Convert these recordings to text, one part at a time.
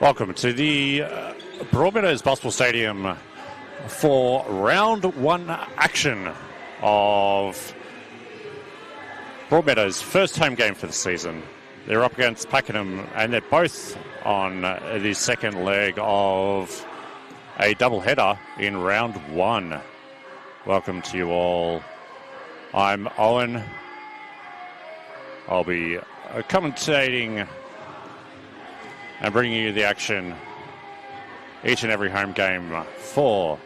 Welcome to the Broadmeadows Basketball Stadium for round one action of Broadmeadows' first home game for the season. They're up against Pakenham, and they're both on the second leg of a doubleheader in round one. Welcome to you all. I'm Owen. I'll be commentating and bringing you the action each and every home game for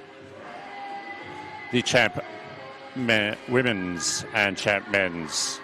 the champ women's and champ men's.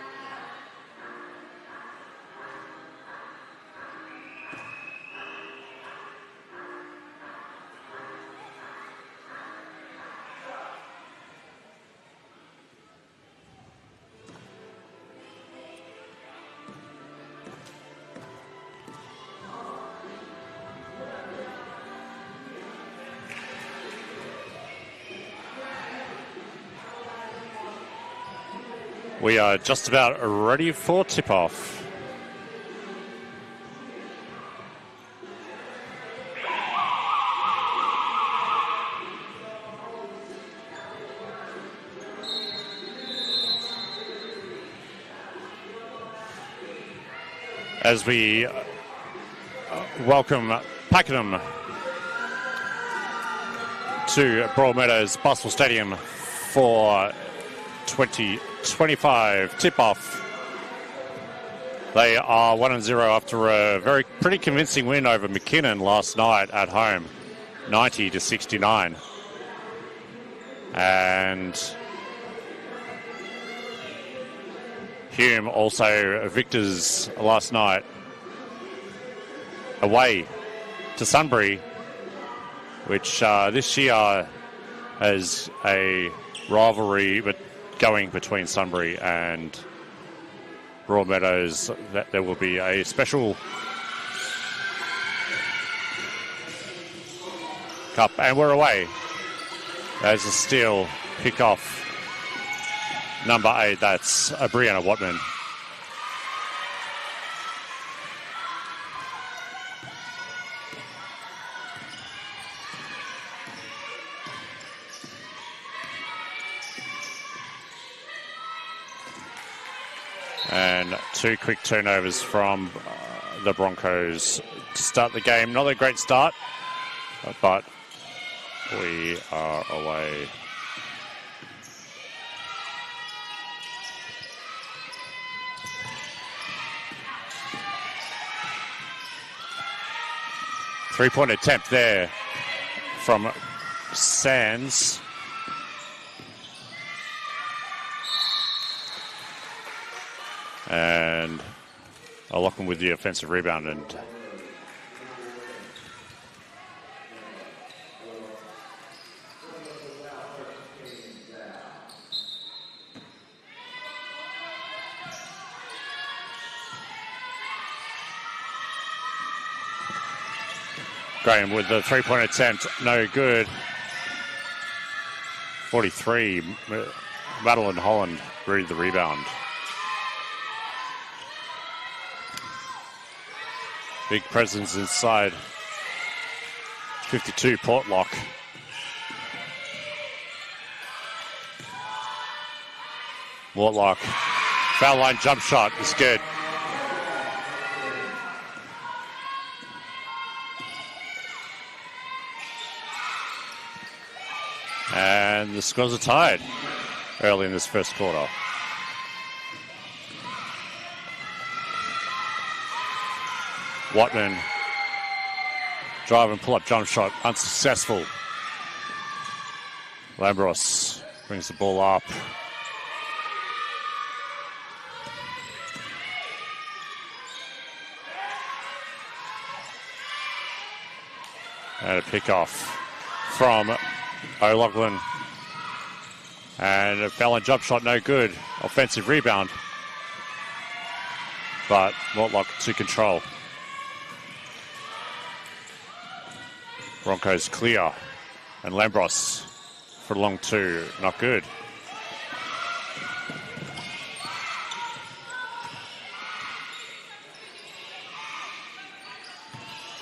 We are just about ready for tip-off. As we welcome Pakenham to Broadmeadows Basketball Stadium for 2025 tip-off. They are 1-0 after a pretty convincing win over McKinnon last night at home, 90-69. And Hume also victors last night away to Sunbury, which this year has a rivalry but going between Sunbury and Broadmeadows. That there will be a special cup, and we're away. There's a steal, pick off number 8. That's Brianna Watman. And two quick turnovers from the Broncos to start the game. Not a great start, but we are away. Three-point attempt there from Sands. And I'll lock him with the offensive rebound. And Graham with the three-point attempt, no good. 43, Madeline Holland ready the rebound. Big presence inside. 52, Portlock. Mortlock. Foul line jump shot is good. And the scores are tied early in this first quarter. Watman, drive and pull-up jump shot, unsuccessful. Lambros brings the ball up. And a pick-off from O'Loughlin. And a foul line jump shot, no good. Offensive rebound. But Mortlock to control. Broncos clear, and Lambros for a long two, not good.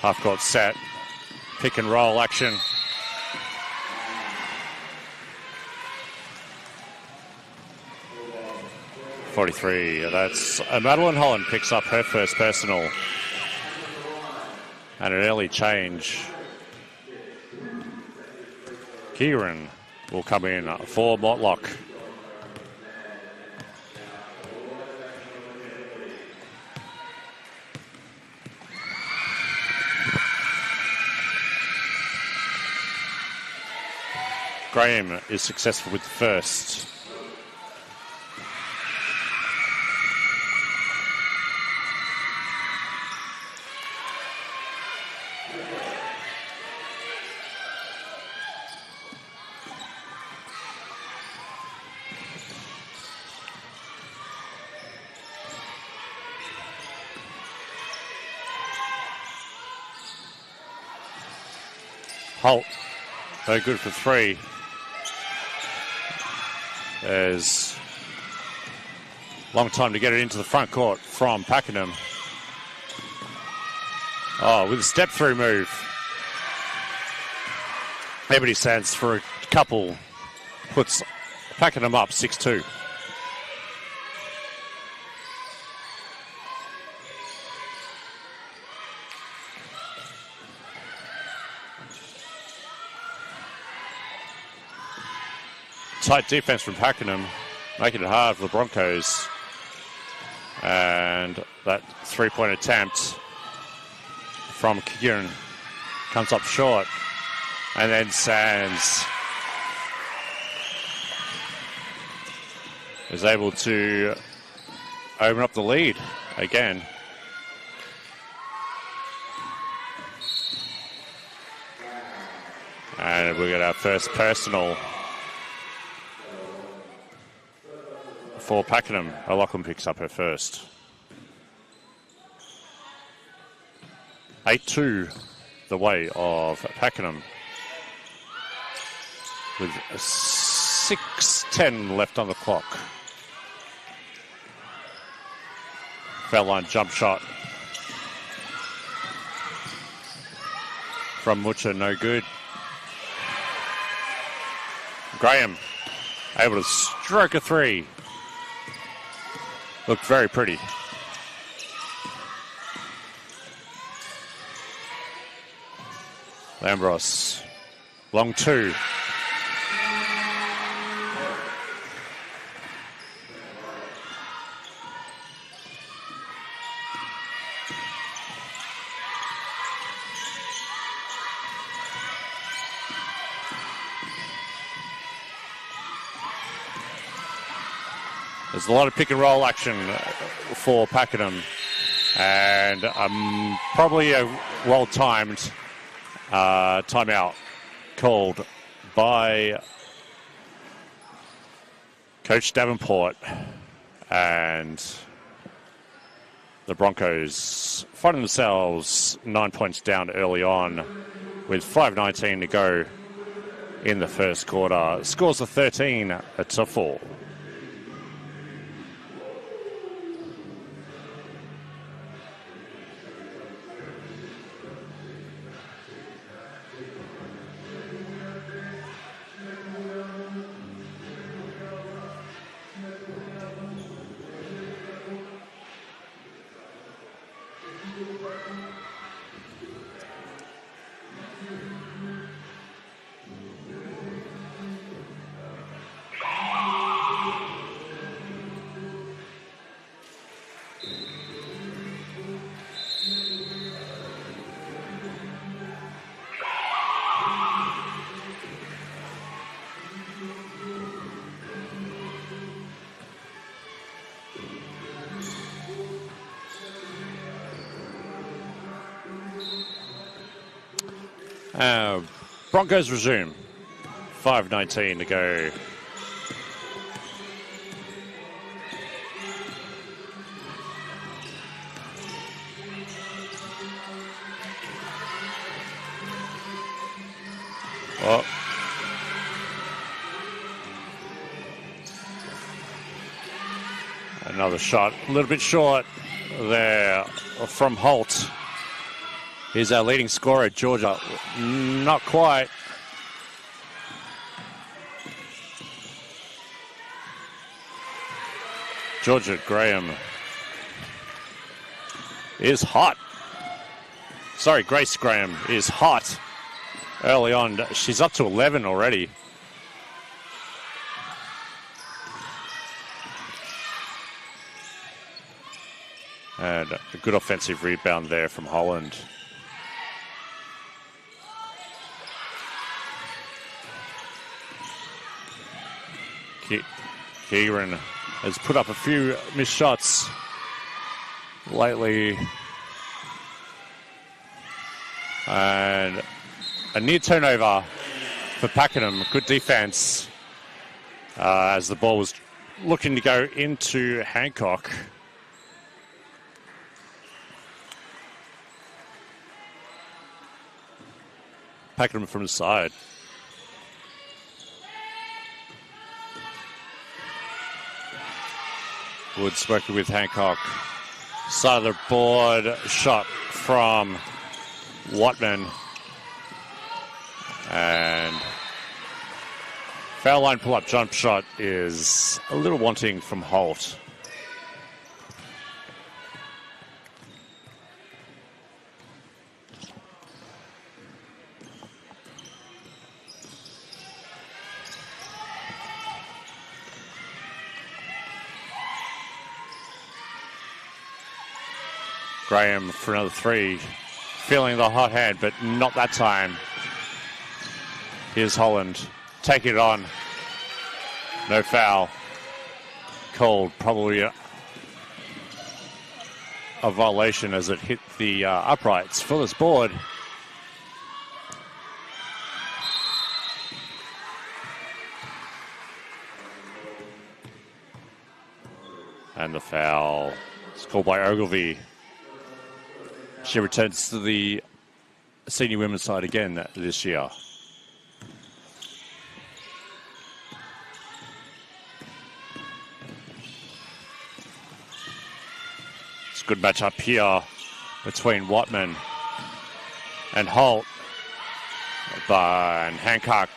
Half-court set. Pick and roll action. .43. That's Madeline Holland picks up her first personal. And an early change. Kieran will come in for Mortlock. Graham is successful with the first. Holt, very good for three. There's a long time to get it into the front court from Pakenham. Oh, with a step-through move. Ebony Sands for a couple puts Pakenham up 6-2. Tight defense from Pakenham, making it hard for the Broncos. And that three-point attempt from Kieran comes up short. And then Sands is able to open up the lead again. And we get our first personal for Pakenham. O'Loughlin picks up her first. 8-2 the way of Pakenham. With 6:10 left on the clock. Foul line jump shot from Mucha, no good. Graham able to stroke a three. Looked very pretty. Lambros, long two. There's a lot of pick and roll action for Pakenham, and probably a well-timed timeout called by Coach Davenport, and the Broncos finding themselves 9 points down early on with 5:19 to go in the first quarter. Scores are 13-4. Broncos resume. 5:19 to go. Oh. Another shot, a little bit short there from Holt. Here's our leading scorer, Georgia. Not quite. Georgia Graham is hot. Sorry, Grace Graham is hot early on. She's up to 11 already. And a good offensive rebound there from Holland. Kieran has put up a few missed shots lately. And a near turnover for Pakenham. Good defense as the ball was looking to go into Hancock. Pakenham from the side. Woods working with Hancock. Side of the board, shot from Watman. And foul line pull-up jump shot is a little wanting from Holt. Graham for another three. Feeling the hot hand, but not that time. Here's Holland. Taking it on. No foul. Called. Probably a violation as it hit the uprights for this board. And the foul is called by Ogilvie. She returns to the senior women's side again this year. It's a good match up here between Watman and Holt. But Hancock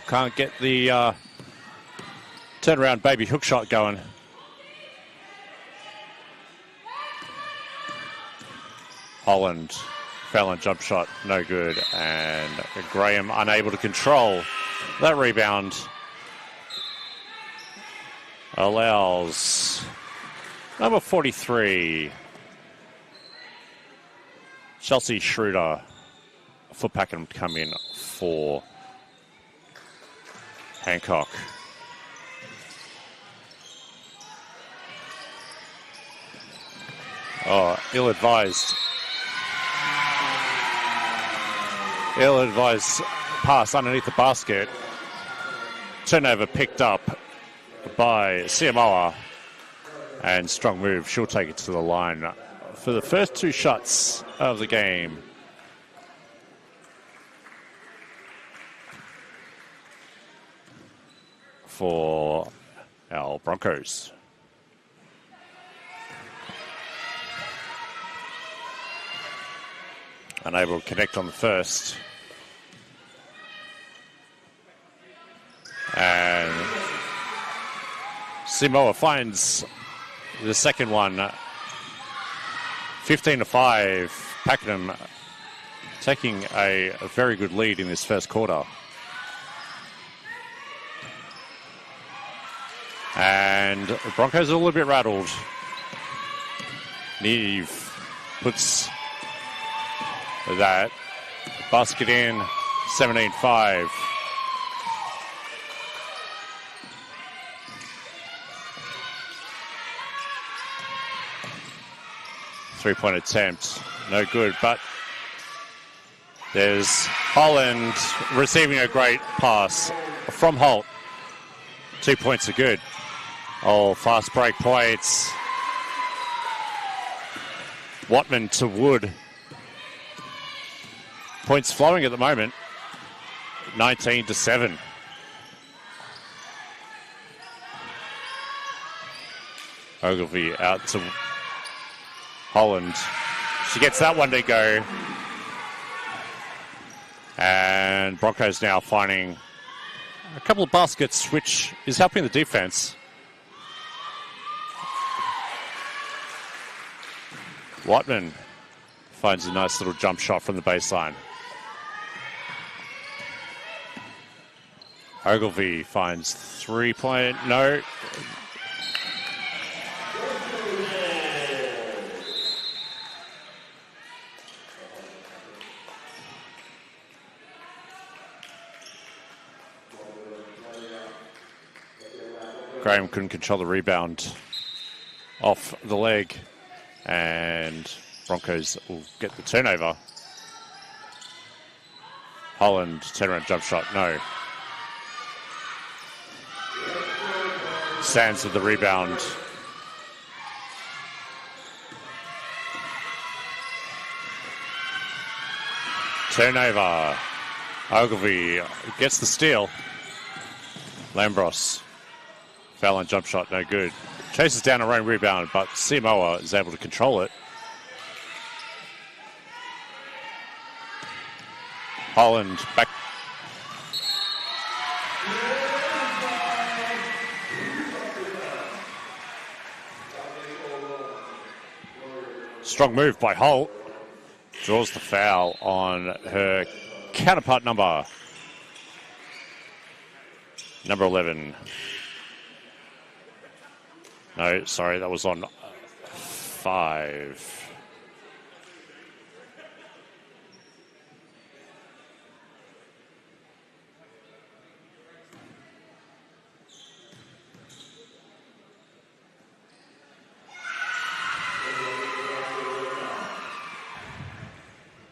can't get the turnaround baby hook shot going. Holland, foul and jump shot, no good. And Graham unable to control that rebound. Allows number 43, Chelsea Schroeder, for Pakenham to come in for Hancock. Oh, ill-advised pass underneath the basket. Turnover picked up by Siamoa. And strong move. She'll take it to the line for the first two shots of the game. For our Broncos. Unable to connect on the first. And Simoa finds the second one. 15-5. Pakenham taking a very good lead in this first quarter. And the Broncos are a little bit rattled. Neve puts that basket in. 17-5. Three-point attempt, no good, but there's Holland receiving a great pass from Holt. 2 points are good. Oh, fast break points. Watman to Wood. Points flowing at the moment. 19-7. Ogilvie out to Holland. She gets that one to go. And Broncos now finding a couple of baskets, which is helping the defense. Whiteman finds a nice little jump shot from the baseline. Ogilvie finds 3-point. No. Graham couldn't control the rebound off the leg, and Broncos will get the turnover. Holland, turnaround jump shot, no. Sands with the rebound. Turnover. Ogilvie gets the steal. Lambros. Foul on jump shot, no good. Chases down a own rebound, but Samoa is able to control it. Holland back. Strong move by Holt. Draws the foul on her counterpart number 11. No, sorry, that was on 5.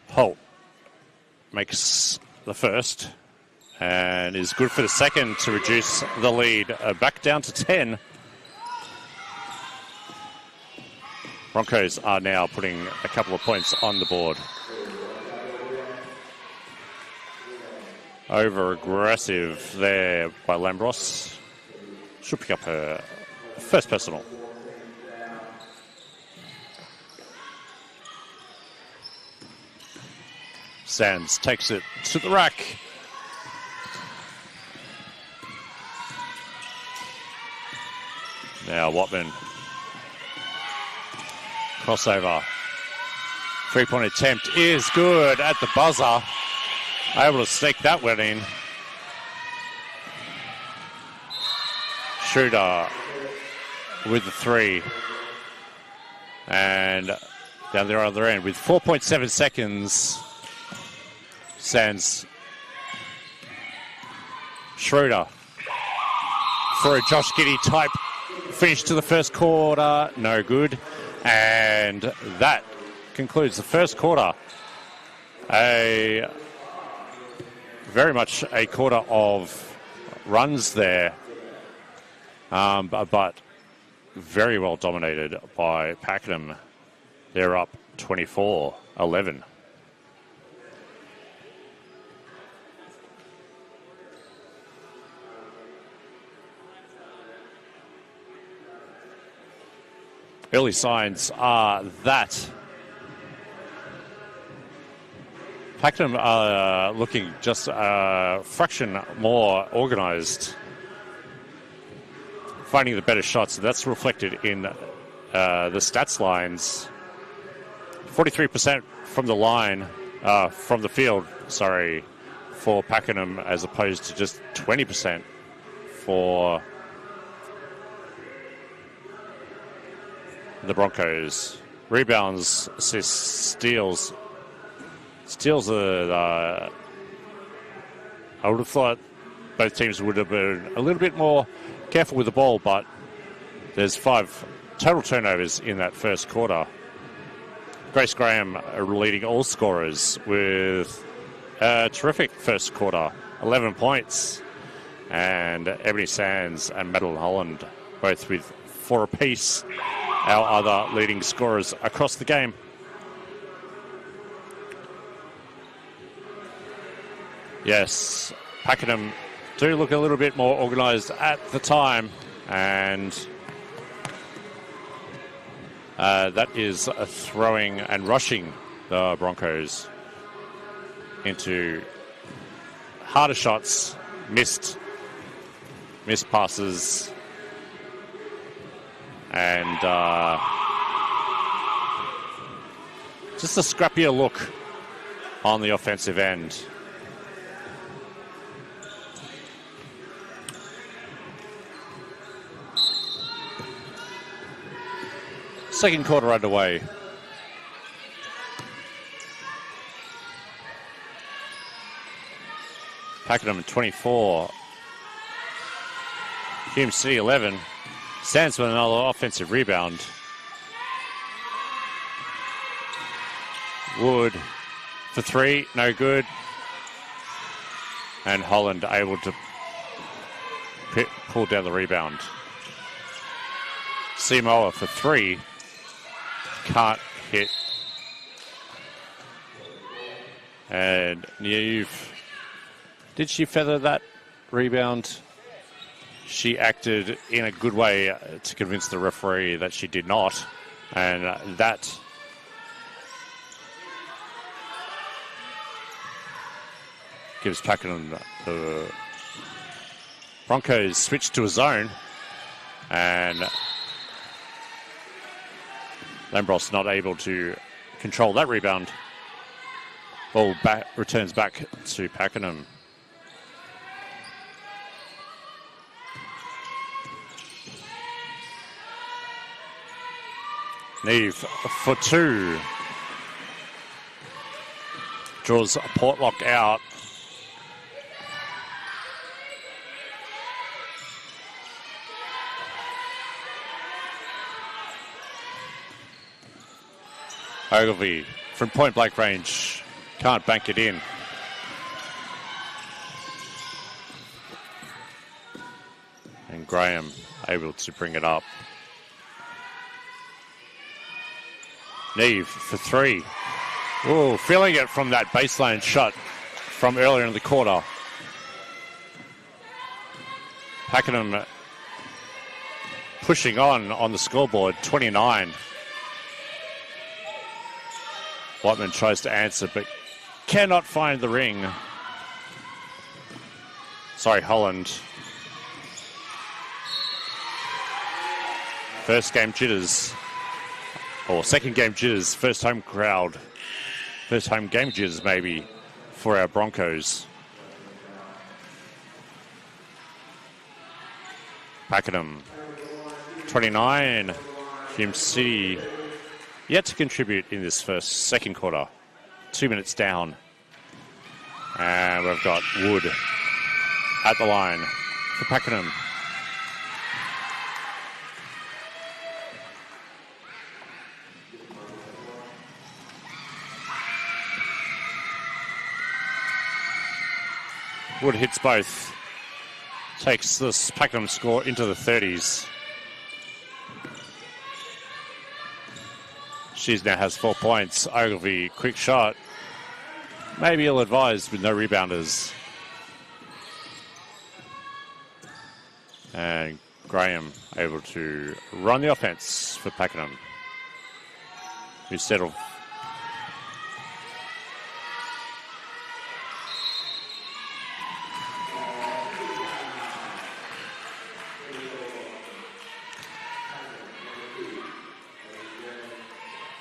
Holt makes the first and is good for the second to reduce the lead back down to 10. Broncos are now putting a couple of points on the board. Over-aggressive there by Lambros. Should pick up her first personal. Sands takes it to the rack. Now Watman. Crossover. 3-point attempt is good at the buzzer. Able to sneak that one in. Shooter with the 3. And down the other end with 4.7 seconds. Sands. Schroeder for a Josh Giddey type finish to the first quarter. No good. And that concludes the first quarter. Very much a quarter of runs there, but very well dominated by Pakenham. They're up 24-11. Early signs are that Pakenham are looking just a fraction more organised, finding the better shots. That's reflected in the stats lines. 43% from the line, from the field, sorry, for Pakenham, as opposed to just 20% for the Broncos. Rebounds, assists, steals. Steals are, I would have thought both teams would have been a little bit more careful with the ball, but there's 5 total turnovers in that first quarter. Grace Graham leading all scorers with a terrific first quarter, 11 points. And Ebony Sands and Madeline Holland both with 4 apiece. Our other leading scorers across the game. Yes, Pakenham do look a little bit more organised at the time, and that is throwing and rushing the Broncos into harder shots, missed passes, and just a scrappier look on the offensive end. Second quarter underway. Pakenham 24. Hume City 11. Sands with another offensive rebound. Wood for three, no good. And Holland able to pull down the rebound. Seymour for three, can't hit. And did she feather that rebound? She acted in a good way to convince the referee that she did not. And that gives Pakenham the Broncos switch to a zone. And Lambros not able to control that rebound. Ball returns back to Pakenham. Neve for two. Draws a Portlock out. Ogilvie from point blank range. Can't bank it in. And Graham able to bring it up. Neve for three. Oh, feeling it from that baseline shot from earlier in the quarter. Pakenham pushing on the scoreboard, 29. Whiteman tries to answer, but cannot find the ring. Sorry, Holland. First game jitters. Or second game jitters, first home crowd. First home game jitters, maybe, for our Broncos. Pakenham, 29. Hume City yet to contribute in this second quarter. 2 minutes down. And we've got Wood at the line for Pakenham. Wood hits both. Takes this Pakenham score into the 30s. She now has 4 points. Ogilvie, quick shot. Maybe ill-advised with no rebounders. And Graham able to run the offense for Pakenham, who settled.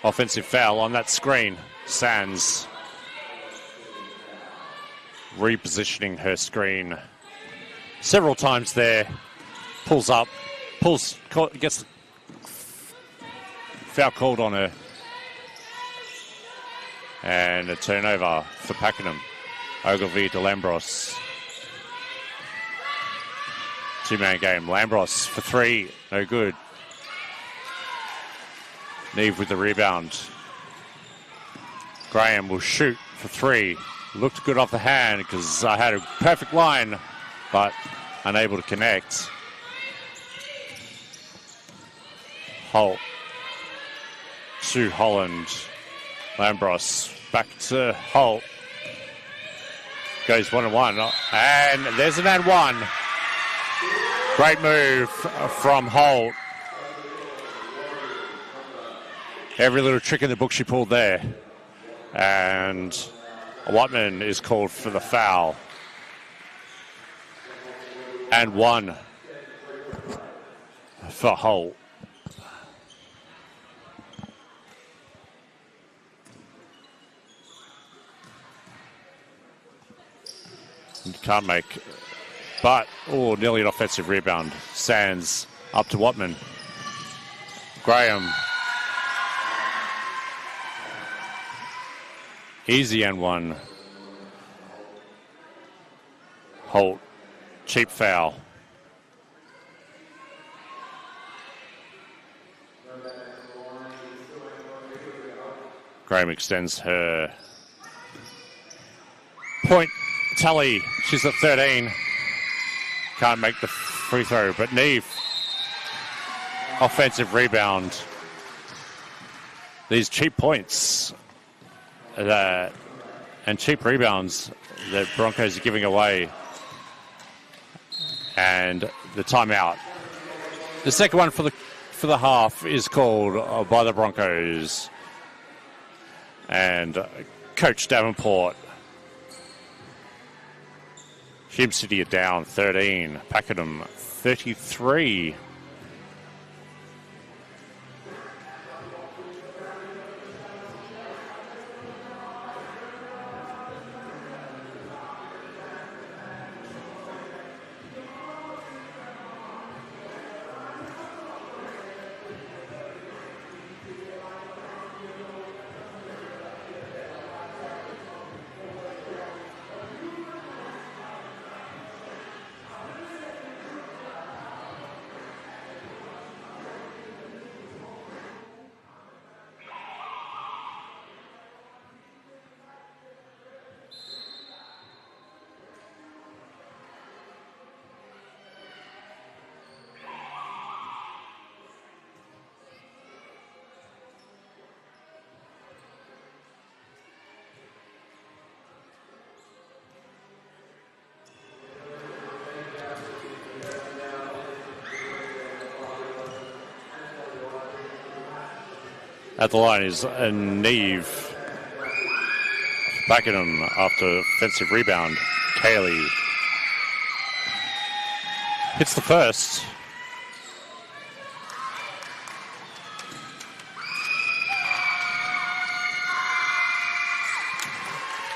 Offensive foul on that screen. Sands repositioning her screen several times there. Pulls up, gets foul called on her. And a turnover for Pakenham. Ogilvie to Lambros. Two-man game. Lambros for three. No good. Neve with the rebound. Graham will shoot for three. Looked good off the hand because I had a perfect line, but unable to connect. Holt to Holland. Lambros back to Holt. Goes 1-1. And there's an and one. Great move from Holt. Every little trick in the book she pulled there. And Whiteman is called for the foul. and 1 for Holt. Can't make, but nearly an offensive rebound. Sands up to Watman. Graham. Easy and 1. Holt. Cheap foul. Graham extends her point tally. She's at 13. Can't make the free throw, but Neve. Offensive rebound. These cheap points and cheap rebounds that Broncos are giving away. And the timeout. The second one for the half is called by the Broncos. And Coach Davenport. Hume City are down 13. Pakenham 33. At the line is a Neve. Pakenham after offensive rebound. Cayley hits the first.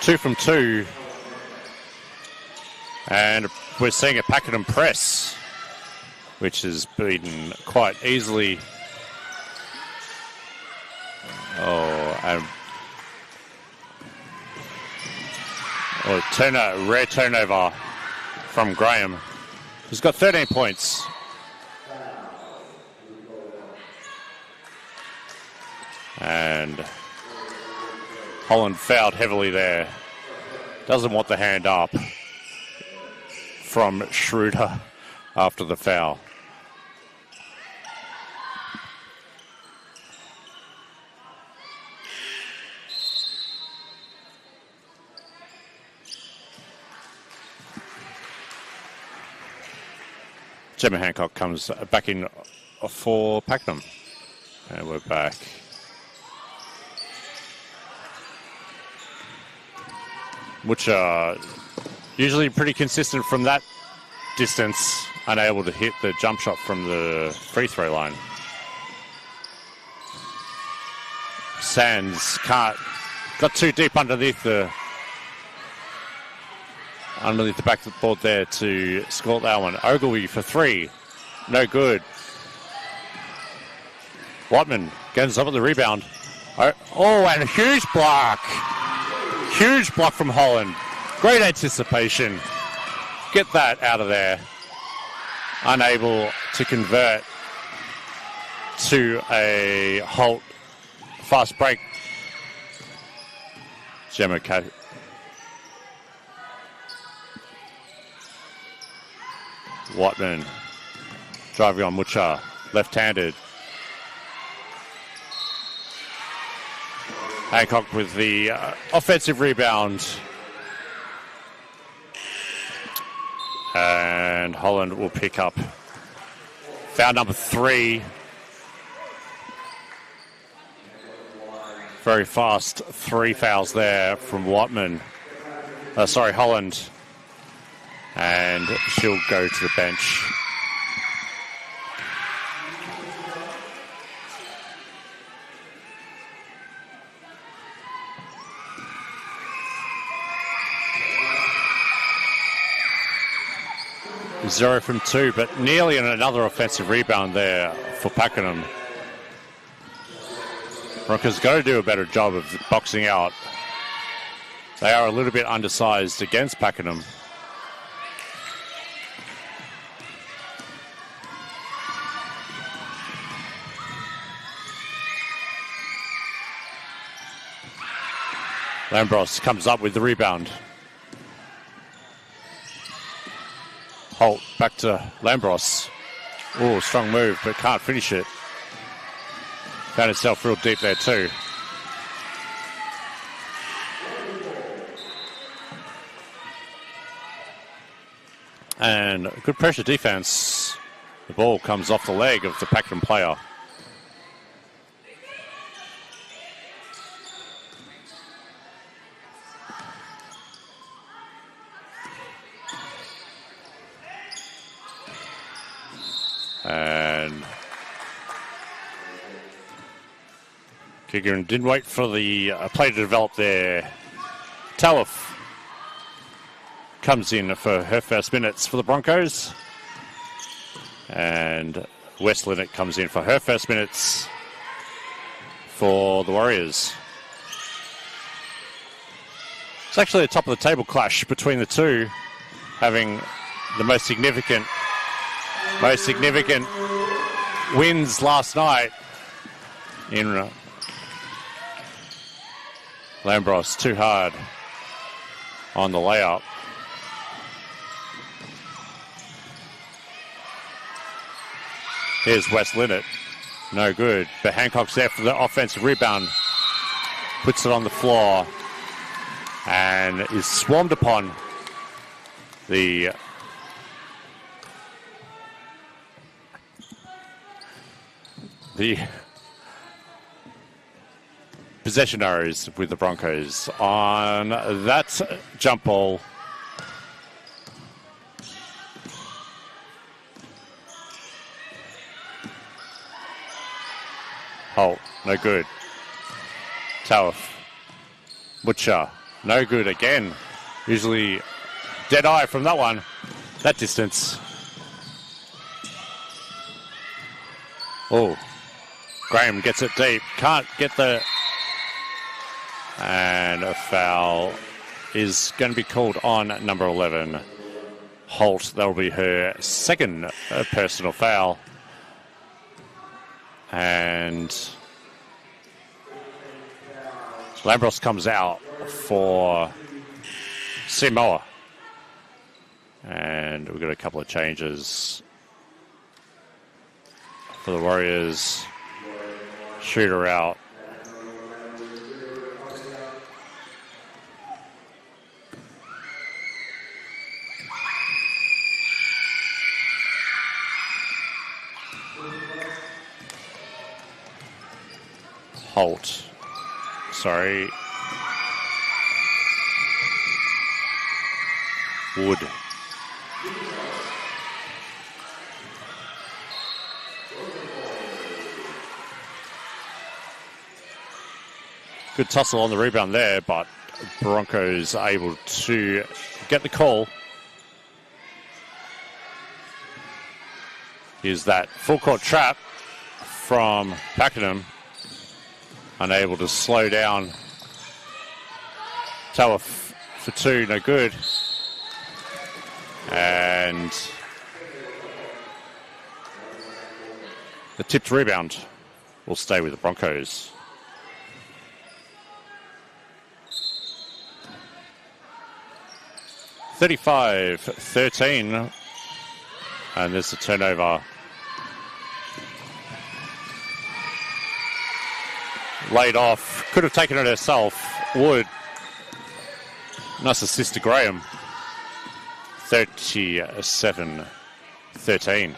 Two from 2. And we're seeing a Pakenham press, which has been quite easily. Rare turnover from Graham, who's got 13 points. And Holland fouled heavily there. Doesn't want the hand up from Schroeder after the foul. Gemma Hancock comes back in for Pakenham. And we're back. Which are usually pretty consistent from that distance, unable to hit the jump shot from the free throw line. Sands got too deep underneath the backboard there to score that one. Ogilvie for 3. No good. Watman gets up at the rebound. Oh, and a huge block. Huge block from Holland. Great anticipation. Get that out of there. Unable to convert to a Holt fast break. Gemma Watman driving on Mucha, left-handed. Hancock with the offensive rebound. And Holland will pick up foul number 3. Very fast 3 fouls there from Watman. Holland. And she'll go to the bench. Zero from two, but nearly another offensive rebound there for Pakenham. Broncos got to do a better job of boxing out. They are a little bit undersized against Pakenham. Lambros comes up with the rebound. Holt back to Lambros. Oh, strong move, but can't finish it. Found itself real deep there too. And good pressure defense. The ball comes off the leg of the Pakenham player. And Keegan didn't wait for the play to develop there. Talif comes in for her first minutes for the Broncos. And West Linnet comes in for her first minutes for the Warriors. It's actually a top of the table clash between the two, having the most significant wins last night in Lambros, too hard on the layup. Here's West Linnet. No good. But Hancock's there for the offensive rebound. Puts it on the floor and is swarmed upon. The possession arrows with the Broncos on that jump ball. Holt, no good. Talif. Butcher, no good again. Usually dead eye from that one. That distance. Oh, Graham gets it deep. Can't get the... And a foul is going to be called on number 11. Holt, that'll be her second personal foul. And Lambros comes out for Simoa. And we've got a couple of changes for the Warriors. Shooter out. Holt. Sorry. Wood. Good tussle on the rebound there, but Broncos able to get the call. Here's that full court trap from Pakenham. Unable to slow down. Talif for two, no good. And the tipped rebound will stay with the Broncos. (35-13), and there's a turnover. Laid off. Could have taken it herself. Wood. Nice assist to Graham. 37-13.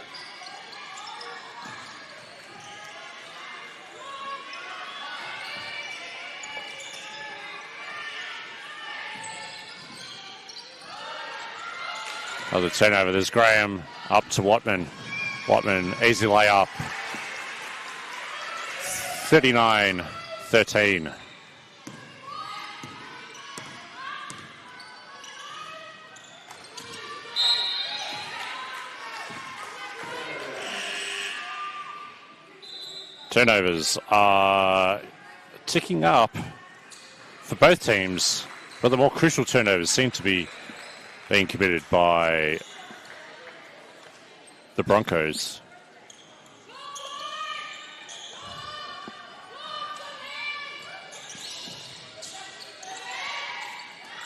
Another turnover. There's Graham up to Watman. Watman, easy layup. 39-13. Turnovers are ticking up for both teams, but the more crucial turnovers seem to be being committed by the Broncos.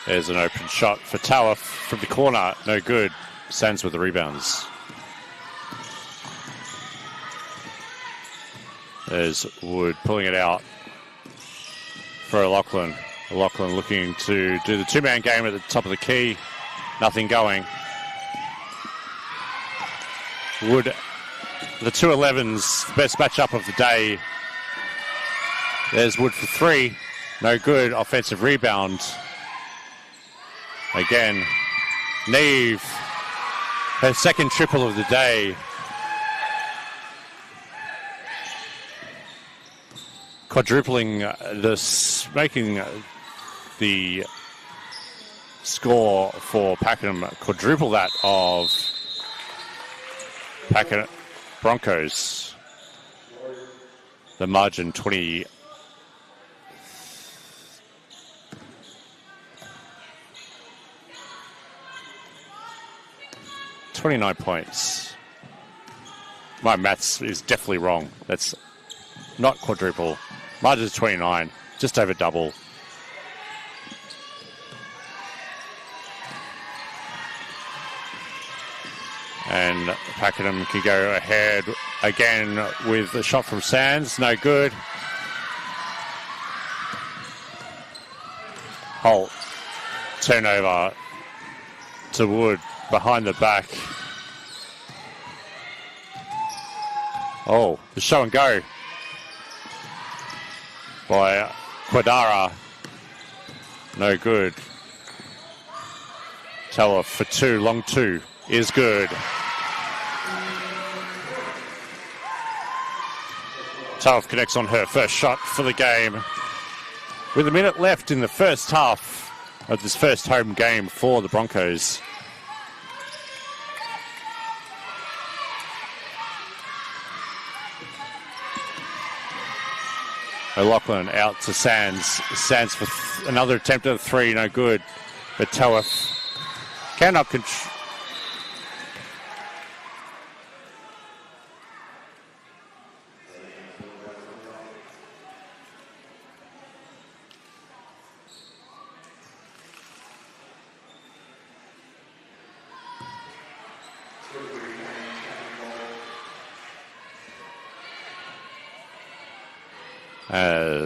There's an open shot for Tower from the corner. No good. Sands with the rebounds. There's Wood pulling it out for Lachlan. Lachlan looking to do the two-man game at the top of the key. Nothing going. Wood, the 2-11s, best matchup of the day. There's Wood for three. No good. Offensive rebound. Again, Neve, her second triple of the day. Quadrupling this, making the score for Pakenham quadruple that of Pakenham Broncos. The margin 29 points. My maths is definitely wrong. That's not quadruple. Margin is 29, just over double. And Pakenham can go ahead again with a shot from Sands. No good. Holt. Turnover to Wood behind the back. Oh, the show and go by Quadara. No good. Teller for two, long two is good. Tough connects on her first shot for the game. With a minute left in the first half of this first home game for the Broncos. O'Loughlin out to Sands. Sands for another attempt at a three, no good. But Tawaf cannot control.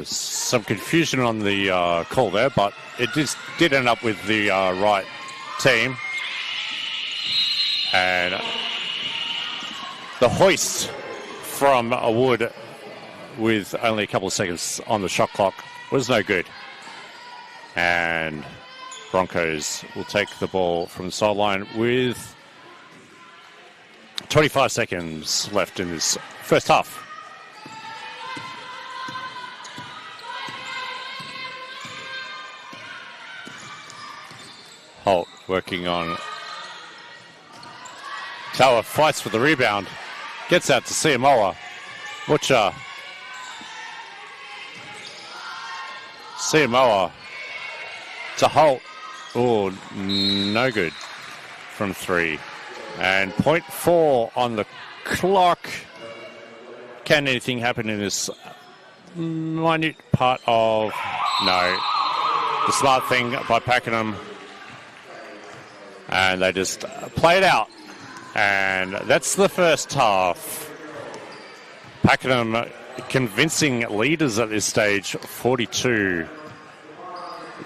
Some confusion on the call there, but it did end up with the right team. And the hoist from Wood with only a couple of seconds on the shot clock was no good. And Broncos will take the ball from the sideline with 25 seconds left in this first half. Holt working on. Tower fights for the rebound. Gets out to Siamoa. Butcher. Siamoa to Holt. Oh, no good from three. And 0.4 on the clock. Can anything happen in this minute part of... No. The smart thing by Pakenham. And they just play it out. And that's the first half. Pakenham convincing leaders at this stage, 42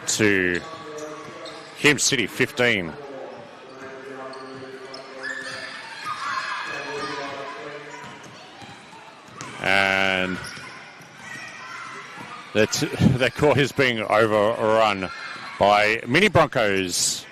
to Hume City, 15. And their core is being overrun by Mini Broncos.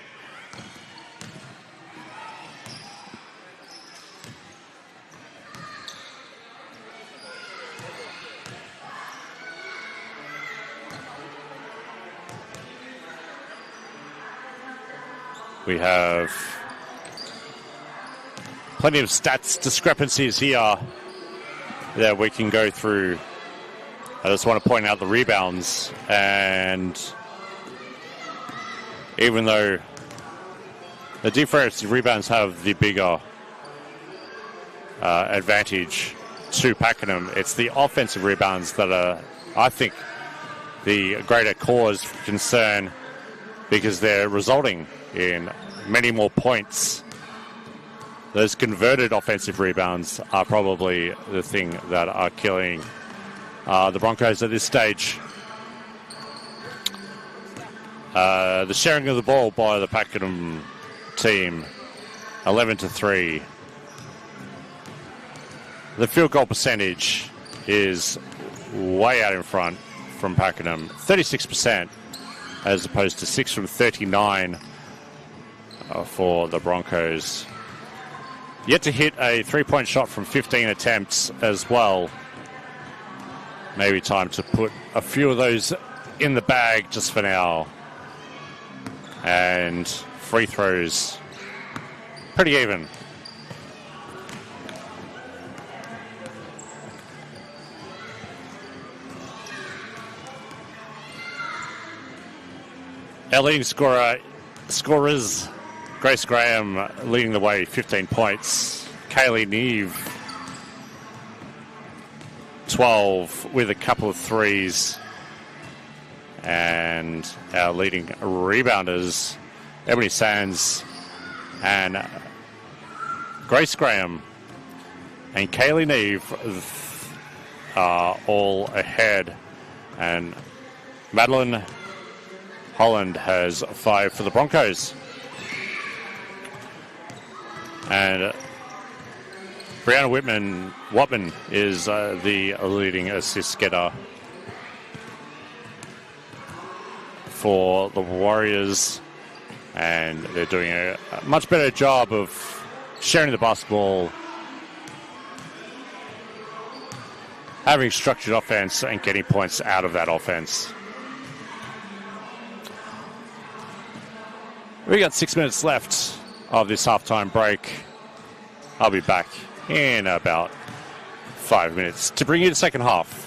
We have plenty of stats discrepancies here that we can go through. I just want to point out the rebounds, and even though the defensive rebounds have the bigger advantage to Pakenham, it's the offensive rebounds that are, I think, the greater cause for concern, because they're resulting in many more points. Those converted offensive rebounds are probably the thing that are killing the Broncos at this stage. The sharing of the ball by the Pakenham team, 11-3. The field goal percentage is way out in front from Pakenham, 36%, as opposed to 6 from 39 for the Broncos. Yet to hit a three-point shot from 15 attempts as well. Maybe time to put a few of those in the bag just for now. And free throws, pretty even. Our leading scorers, Grace Graham leading the way, 15 points. Kaylee Neve, 12 with a couple of threes. And our leading rebounders, Ebony Sands and Grace Graham and Kaylee Neve, are all ahead. And Madeline Holland has 5 for the Broncos. And Brianna Watman is the leading assist getter for the Warriors, and they're doing a much better job of sharing the basketball, having structured offense and getting points out of that offense. We got 6 minutes left of this halftime break. I'll be back in about 5 minutes to bring you the second half.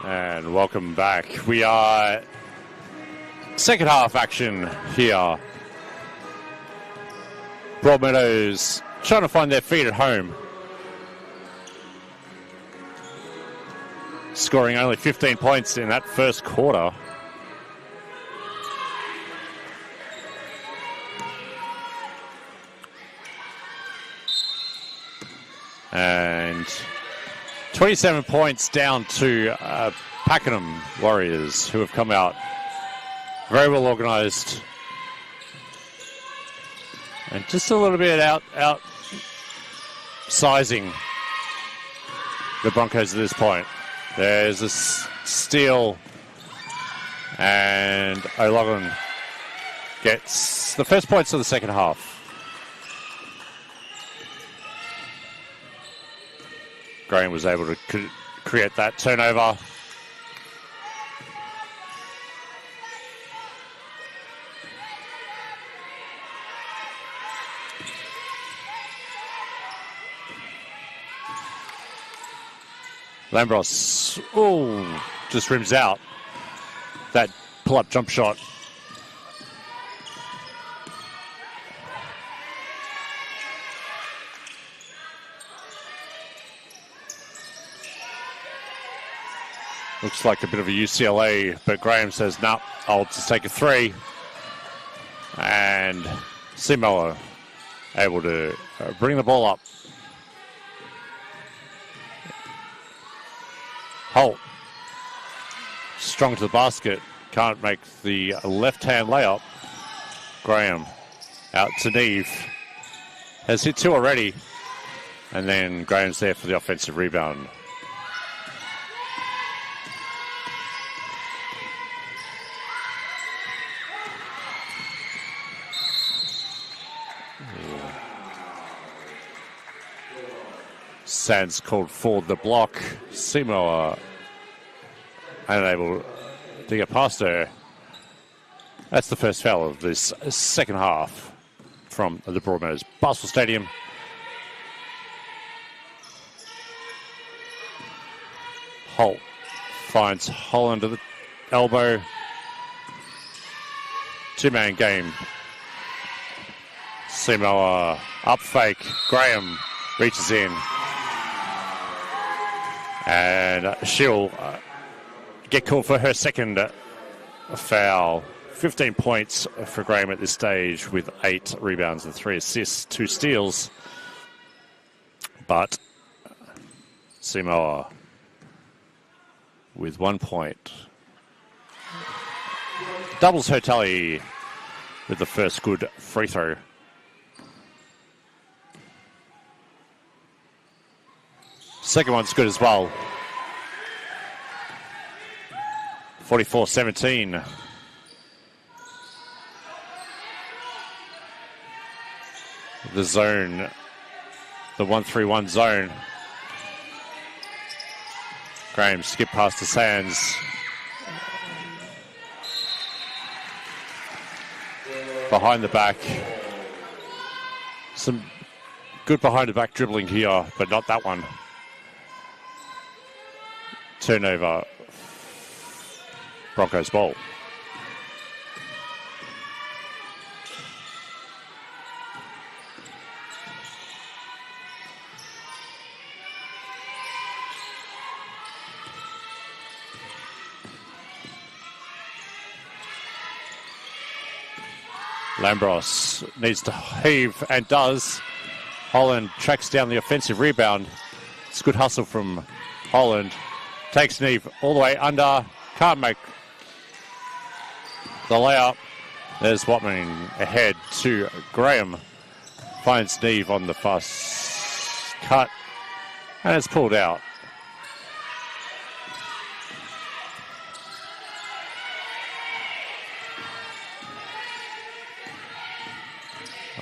And welcome back. We are second half action here. Broadmeadows trying to find their feet at home. Scoring only 15 points in that first quarter. And 27 points down to Pakenham Warriors, who have come out very well organised. And just a little bit out sizing the Broncos at this point. There's a steal, and O'Loughlin gets the first points of the second half. Graham was able to create that turnover. Lambros, just rims out that pull-up jump shot. Looks like a bit of a UCLA, but Graham says, no, I'll just take a three. And Simo able to bring the ball up. Holt, strong to the basket, can't make the left-hand layup. Graham out to Neve, has hit two already, and then Graham's there for the offensive rebound. Sands called forward the block. Simo unable to get past her. That's the first foul of this second half from the Broadmeadows Basketball Stadium. Holt finds Holland at the elbow. Two-man game. Simo up fake. Graham reaches in. And she'll get called for her second foul. 15 points for Graham at this stage with 8 rebounds and 3 assists, 2 steals. But Simo with 1 point. Doubles her tally with the first good free throw. Second one's good as well. 44-17. The zone, the 1-3-1 zone. Graham skip past to Sands. Behind the back. Some good behind the back dribbling here, but not that one. Turnover, Broncos ball. Lambros needs to heave and does. Holland tracks down the offensive rebound. It's good hustle from Holland. Takes Neve all the way under. Can't make the layup. There's Watman ahead to Graham. Finds Neve on the fast cut. And it's pulled out.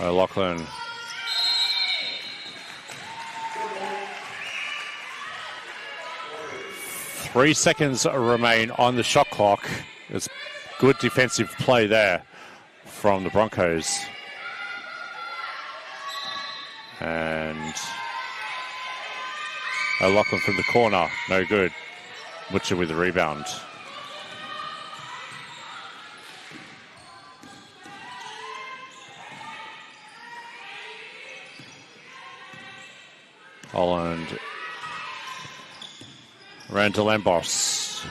O'Loughlin. Three seconds remain on the shot clock. It's good defensive play there from the Broncos. And O'Loughlin from the corner, no good. Butcher with the rebound. Holland. Randall Ambos.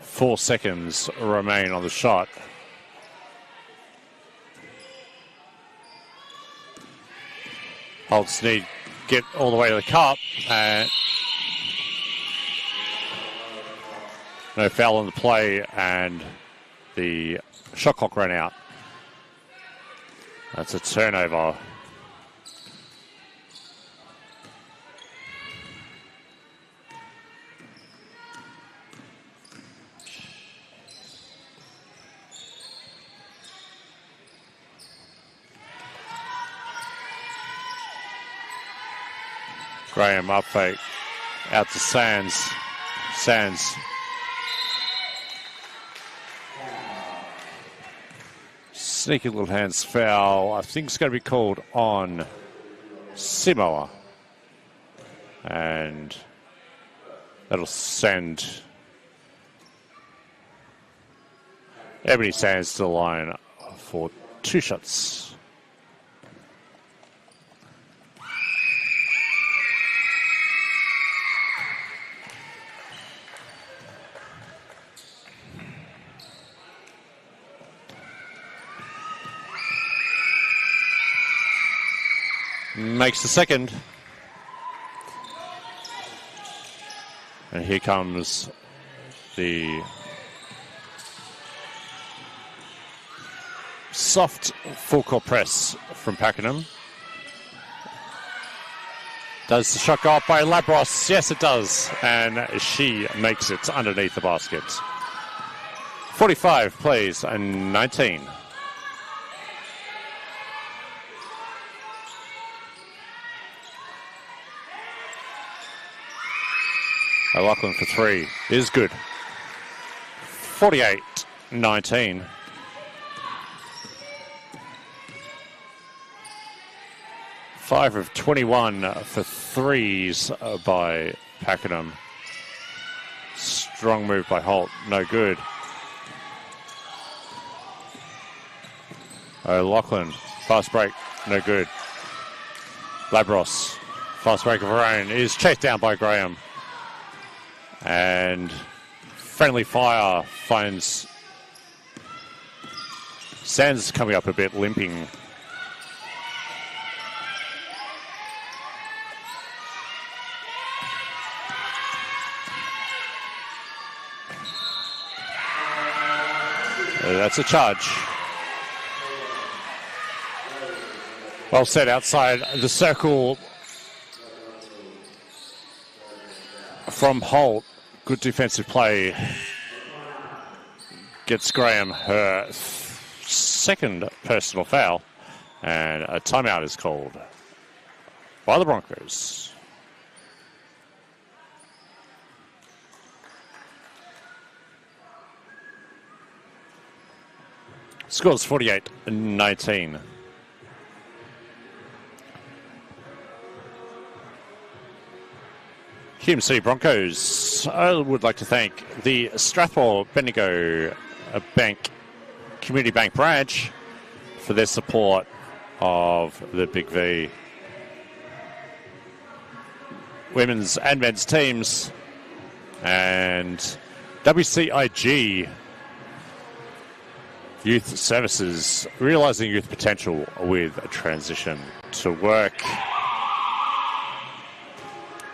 Four seconds remain on the shot. Holtz need get all the way to the cup, and no foul on the play, and the shot clock ran out. That's a turnover. Graham up fake, out to Sands. Sands. Sneaky little hands foul. I think it's going to be called on Simoa. And that'll send Ebony Sands to the line for 2 shots. Makes the second. And here comes the soft full court press from Pakenham. Does the shot go up by Labros? Yes, it does. And she makes it underneath the basket. 45 plays and 19. O'Loughlin for 3 is good. 48-19. Five of 21 for threes by Pakenham. Strong move by Holt, no good. O'Loughlin, fast break, no good. Labros, fast break of her own, is chased down by Graham. And friendly fire finds Sands coming up a bit, limping. That's a charge. Well set outside the circle from Holt. Good defensive play. Gets Graham her second personal foul. And a timeout is called by the Broncos. Scores 48-19. Hume City Broncos. I would like to thank the Strathmore Bendigo Bank Community Bank branch for their support of the Big V women's and men's teams, and WCIG Youth Services, realising youth potential with a transition to work.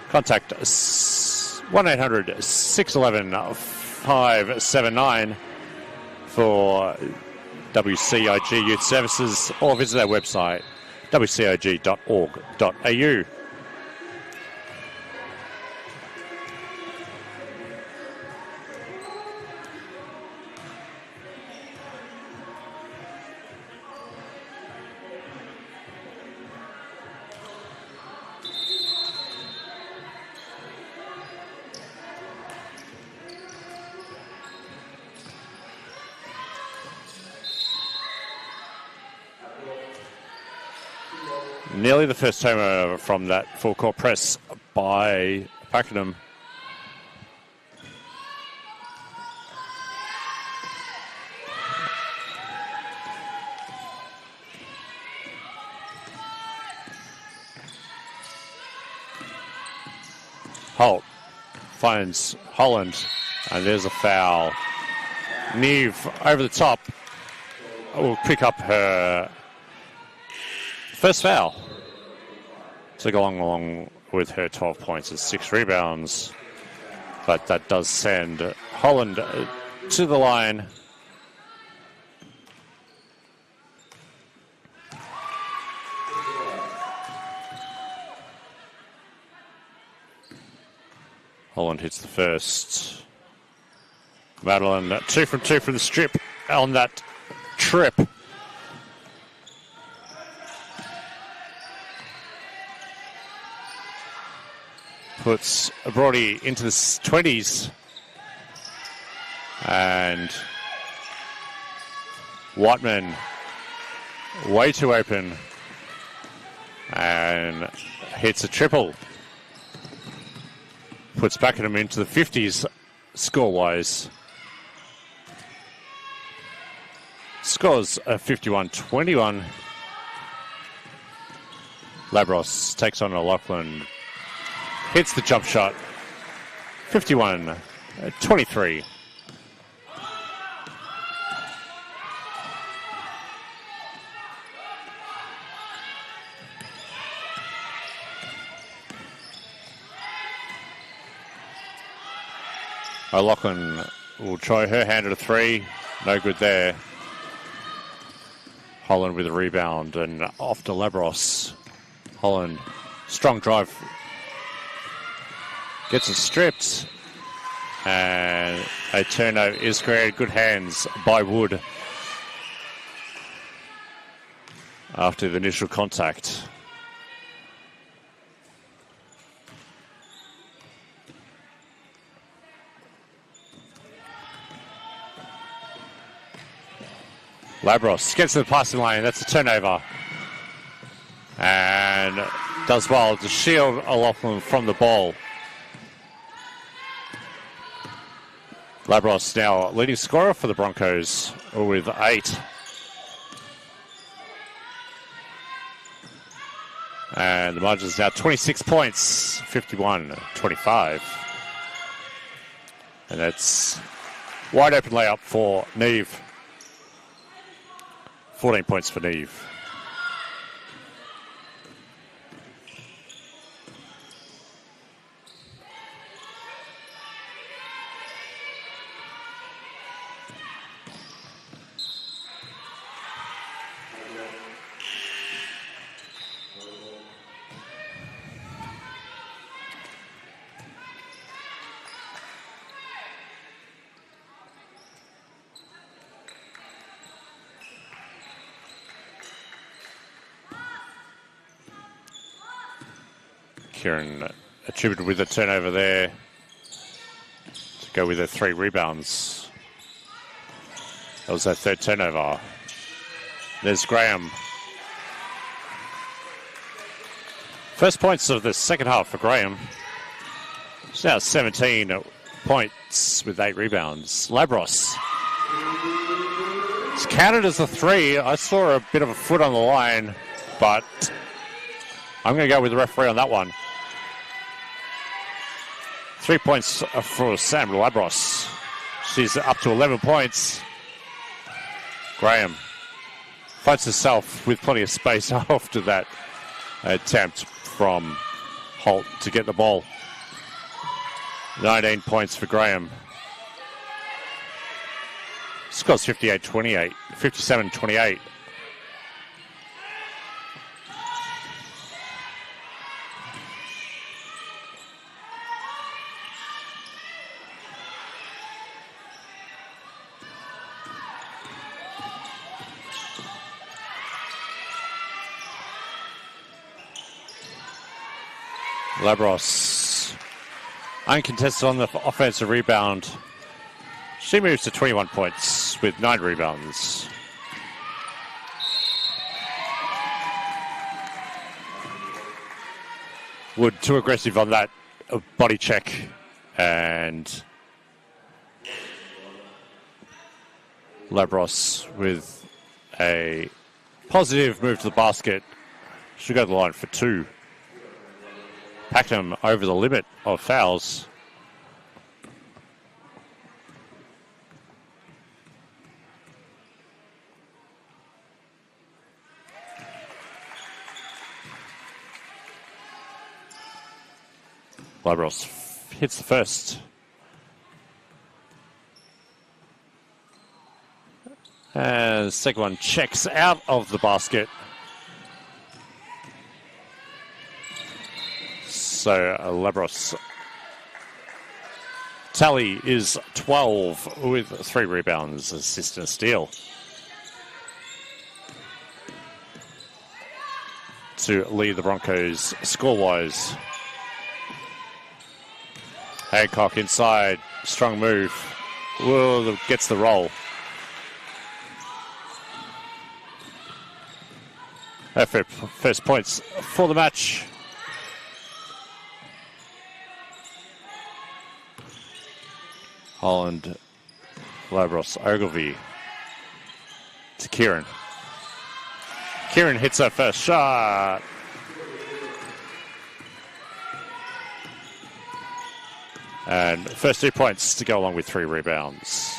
Contact 1-800-611-579 for WCIG Youth Services, or visit our website, wcig.org.au. Nearly the first turnover from that full court press by Pakenham. Holt finds Holland, and there's a foul. Neve over the top will pick up her first foul to go along with her 12 points and 6 rebounds. But that does send Holland to the line. Holland hits the first. Madeline, 2 from 2 from the strip on that trip. Puts Brody into the 20s. And Whiteman way too open and hits a triple. Puts Pakenham into the 50s score-wise. Scores a 51-21. Labros takes on O'Loughlin. Hits the jump shot. 51-23. O'Loughlin will try her hand at a 3. No good there. Holland with a rebound and off to Labros. Holland, strong drive. Gets it stripped. And a turnover is created. Good hands by Wood after the initial contact. Labros gets to the passing lane. That's a turnover. And does well to shield O'Loughlin from the ball. Labros now leading scorer for the Broncos with 8. And the margin is now 26 points, 51-25. And that's wide open layup for Neve. 14 points for Neve. Kieran attributed with a turnover there to go with her 3 rebounds. That was her 3rd turnover. There's Graham. First points of the second half for Graham. She's now 17 points with 8 rebounds. Labros. It's counted as a 3. I saw a bit of a foot on the line, but I'm going to go with the referee on that one. 3 points for Sam Labros. She's up to 11 points. Graham finds herself with plenty of space after that attempt from Holt to get the ball. 19 points for Graham. Scores 58-28, 57-28. Labros, uncontested on the offensive rebound. She moves to 21 points with 9 rebounds. Wood too aggressive on that body check, and Labros with a positive move to the basket. Should go to the line for 2. Pakenham over the limit of fouls. Labros hits the first. And the second one checks out of the basket. So Labros tally is 12 with 3 rebounds, assist and a steal. To lead the Broncos score-wise. Hancock inside, strong move. Whoa, gets the roll. First points for the match. Holland, Labros, Ogilvie to Kieran. Kieran hits her first shot. And first 2 points to go along with 3 rebounds.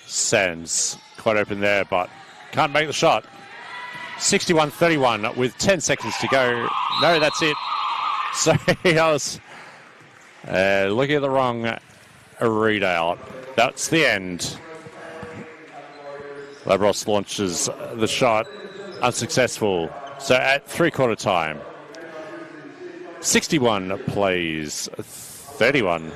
Sands quite open there, but can't make the shot. 61-31 with 10 seconds to go. No, that's it. So I was looking at the wrong readout. That's the end. Labros launches the shot, unsuccessful. So at 3/4 time, 61 plays 31.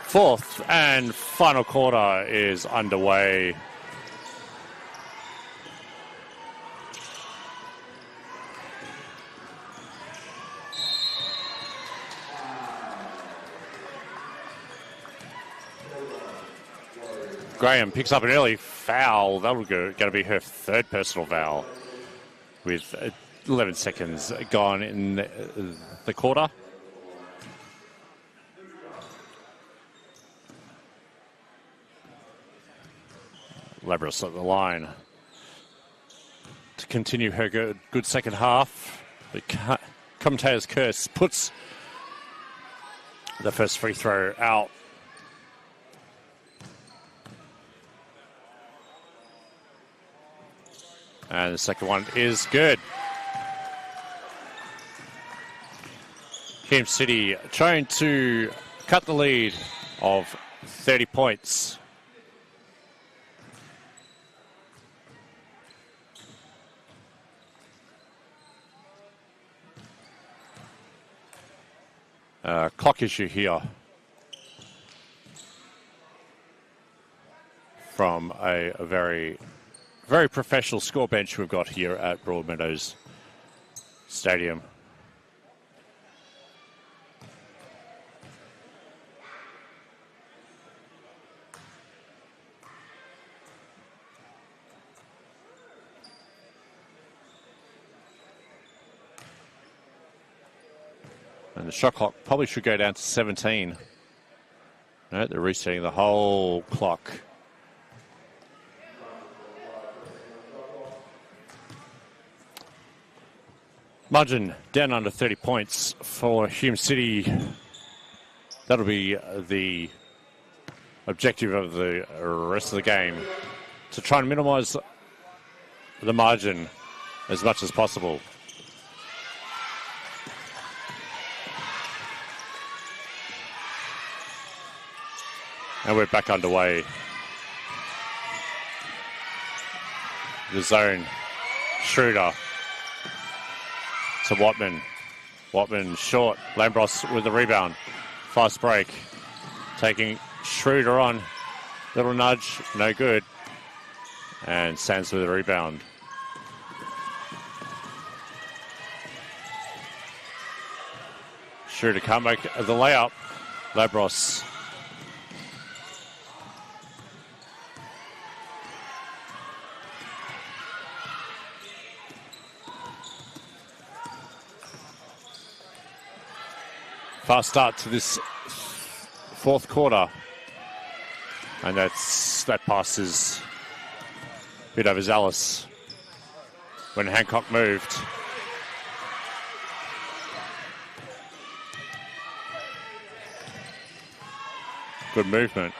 Fourth and final quarter is underway. Graham picks up an early foul. That will going to be her 3rd personal foul with 11 seconds gone in the quarter. Labros at the line to continue her good second half. The commentator's curse puts the first free throw out. And the second one is good. Hume City trying to cut the lead of 30 points. Clock issue here from a very, very professional score bench we've got here at Broadmeadows Stadium. And the shot clock probably should go down to 17. No, they're resetting the whole clock. Margin down under 30 points for Hume City. That'll be the objective of the rest of the game, to try and minimise the margin as much as possible. And we're back underway. The zone. Schroeder to Watman. Watman short. Lambros with the rebound. Fast break. Taking Schroeder on. Little nudge. No good. And Sands with the rebound. Schroeder can't make the layup. Labros. Fast start to this fourth quarter. And that pass is a bit overzealous when Hancock moved. Good movement.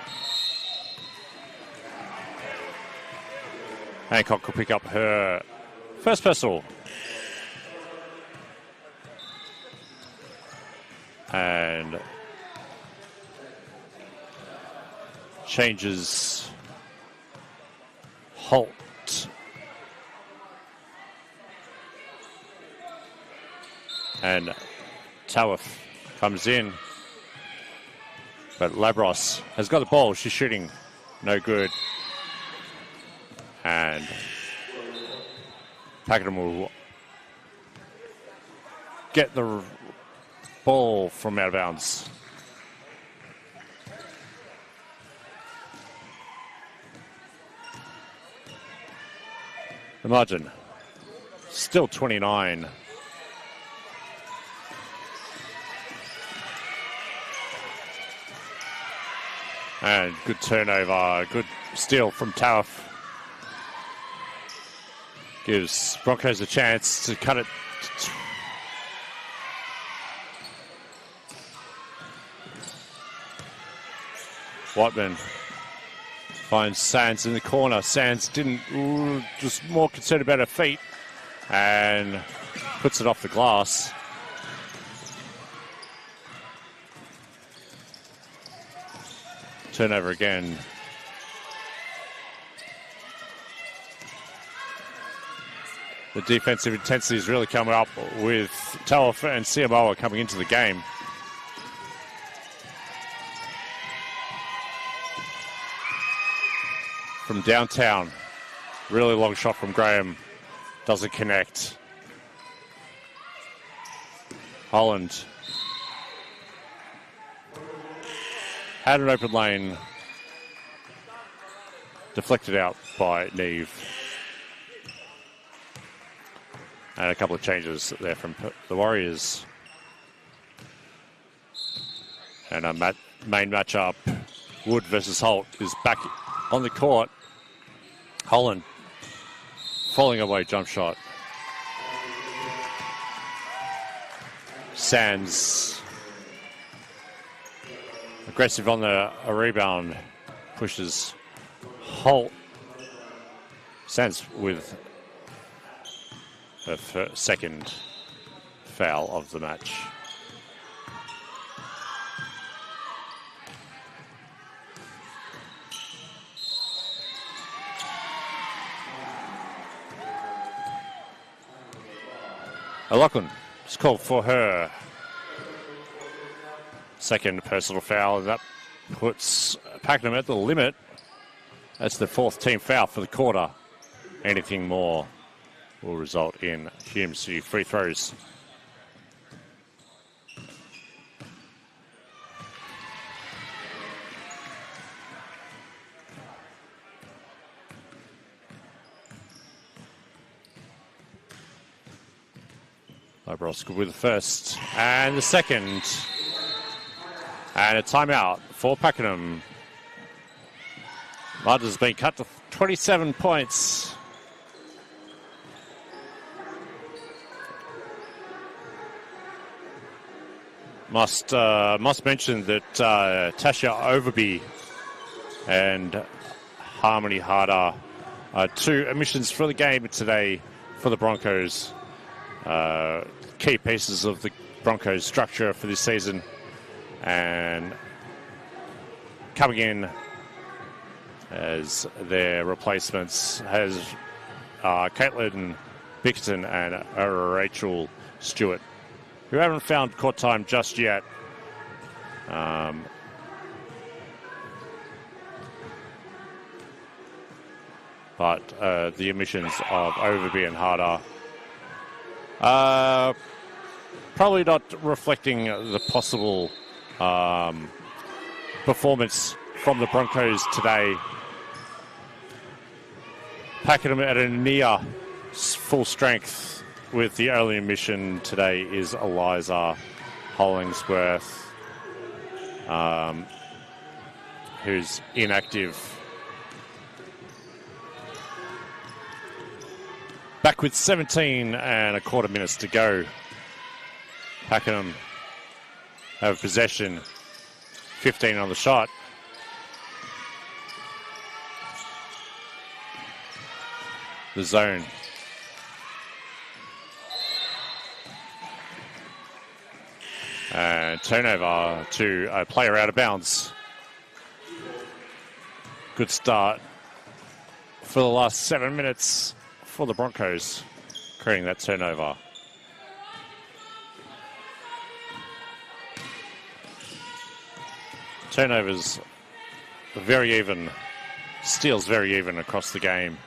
Hancock will pick up her first personal. And changes Holt. And Tawaf comes in. But Labros has got the ball. She's shooting. No good. And Pakenham will get the ball from out of bounds. The margin still 29. And good turnover, good steal from Tawaf. Gives Broncos a chance to cut it. Whiteman finds Sands in the corner. Sands just more concerned about her feet and puts it off the glass. Turnover again. The defensive intensity is really coming up with Tawaf and Siamoa coming into the game. From downtown, really long shot from Graham, doesn't connect. Holland had an open lane, deflected out by Neve. And a couple of changes there from the Warriors. And a main matchup, Wood versus Holt, is back on the court. Holland falling away jump shot. Sands aggressive on the rebound, pushes Holt. Sands with her second foul of the match. O'Loughlin is called for her second personal foul, and that puts Pakenham at the limit. That's the fourth team foul for the quarter. Anything more will result in Hume's free throws. Labros with the first and the second. And a timeout for Pakenham. Mudd has been cut to 27 points. Must mention that Tasha Overby and Harmony Harder are two omissions for the game today for the Broncos. Key pieces of the Broncos structure for this season. And coming in as their replacements has Caitlin Bickerton and Rachel Stewart, who haven't found court time just yet. But the omissions of Overby and Harder probably not reflecting the possible performance from the Broncos today. Pakenham at a near full strength, with the only omission today is Eliza Hollingsworth, who's inactive. Back with 17 and a quarter minutes to go. Pakenham have possession, 15 on the shot. The zone. And turnover to a player out of bounds. Good start for the last 7 minutes for the Broncos, creating that turnover. Turnovers very even. Steals very even across the game.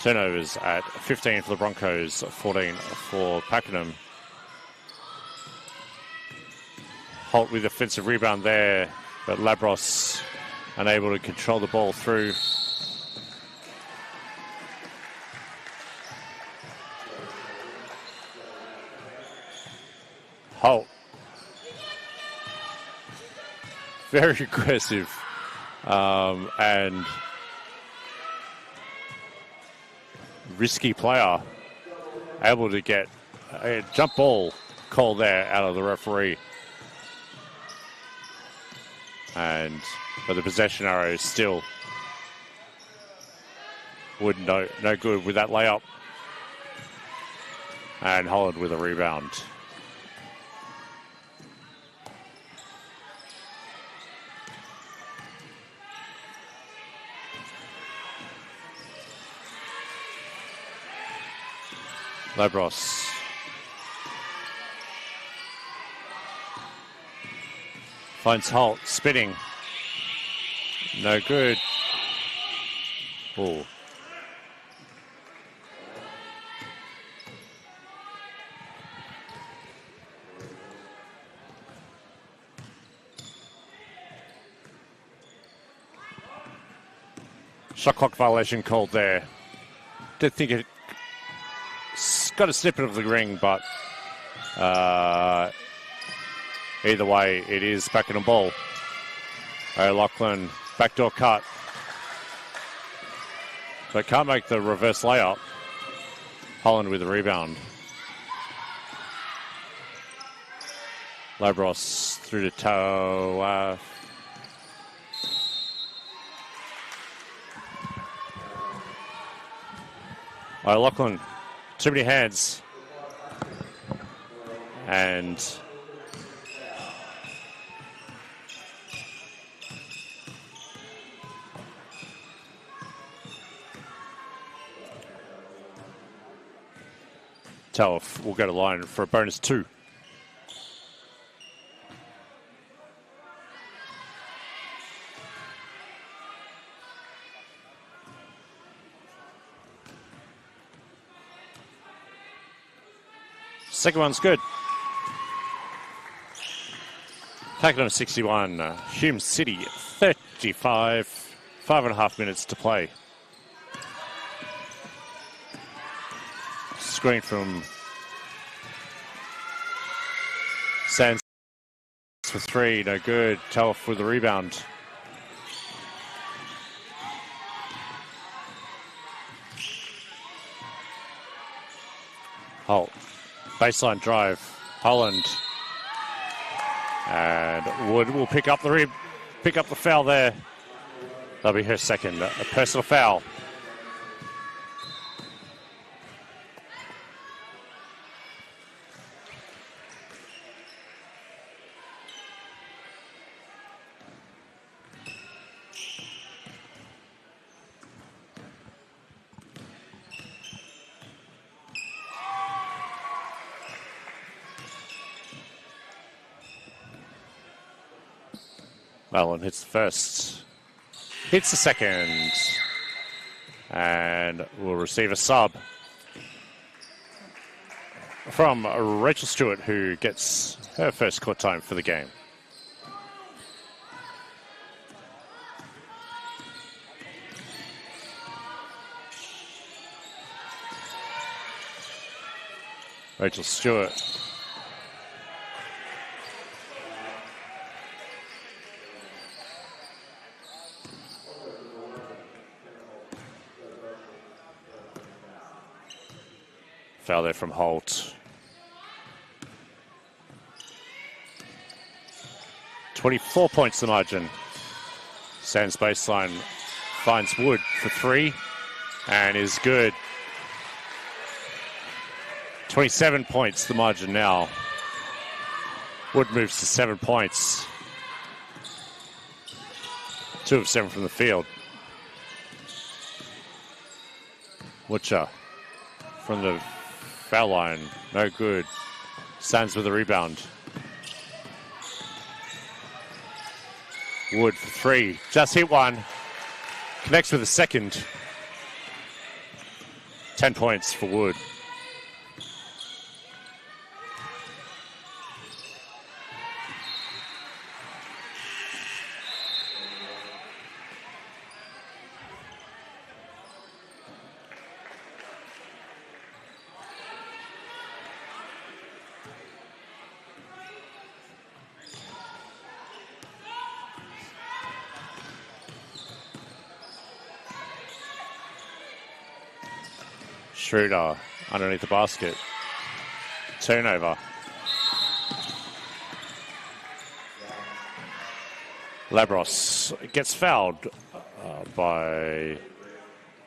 Turnovers at 15 for the Broncos, 14 for Pakenham. Holt with offensive rebound there, but Labros unable to control the ball through. Holt. Very aggressive and risky player, able to get a jump ball call there out of the referee. But the possession arrow still would no good with that layup. And Holland with a rebound. Labros. Finds Holt spinning. No good. Oh. Shot clock violation called there. Did think it got a snippet of the ring, but either way, it is Pakenham ball. O'Loughlin, backdoor cut. But can't make the reverse layup. Holland with the rebound. Labros through the toe. O'Loughlin, too many hands. And Talif will go to line for a bonus 2. Second one's good. Pakenham 61, Hume City 35. 5.5 minutes to play. Screen from Sands for 3, no good. Talif with the rebound. Holt. Baseline drive. Holland. And Wood will pick up the foul there. That'll be her second. A personal foul. Allen hits the first. Hits the second. And will receive a sub from Rachel Stewart, who gets her first court time for the game. Rachel Stewart. Foul there from Holt. 24 points the margin. Sands baseline finds Wood for 3 and is good. 27 points the margin now. Wood moves to 7 points. 2 of 7 from the field. Butcher from the foul line, no good. Sands with the rebound. Wood for 3, just hit one. Connects with the second. 10 points for Wood. Schroeder underneath the basket. Turnover. Labros gets fouled by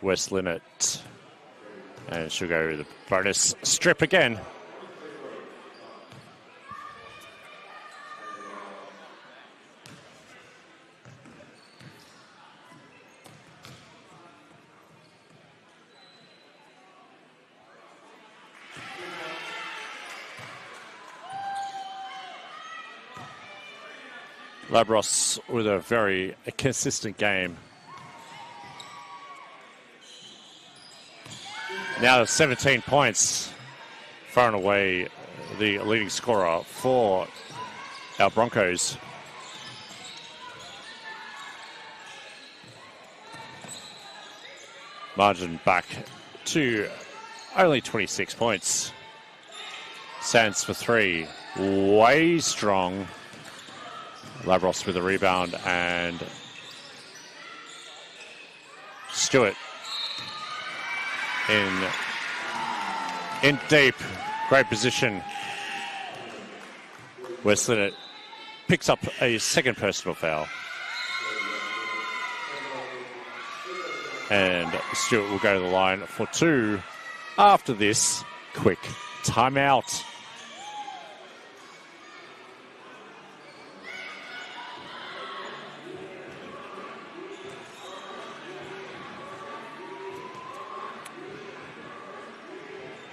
West Linnet. And she'll go the bonus strip again. Labros with a very consistent game. Now 17 points, far and away the leading scorer for our Broncos. Margin back to only 26 points. Sands for 3, way strong. Labros with a rebound and Stewart in deep, great position. West Linnet picks up a second personal foul. And Stewart will go to the line for 2 after this quick timeout.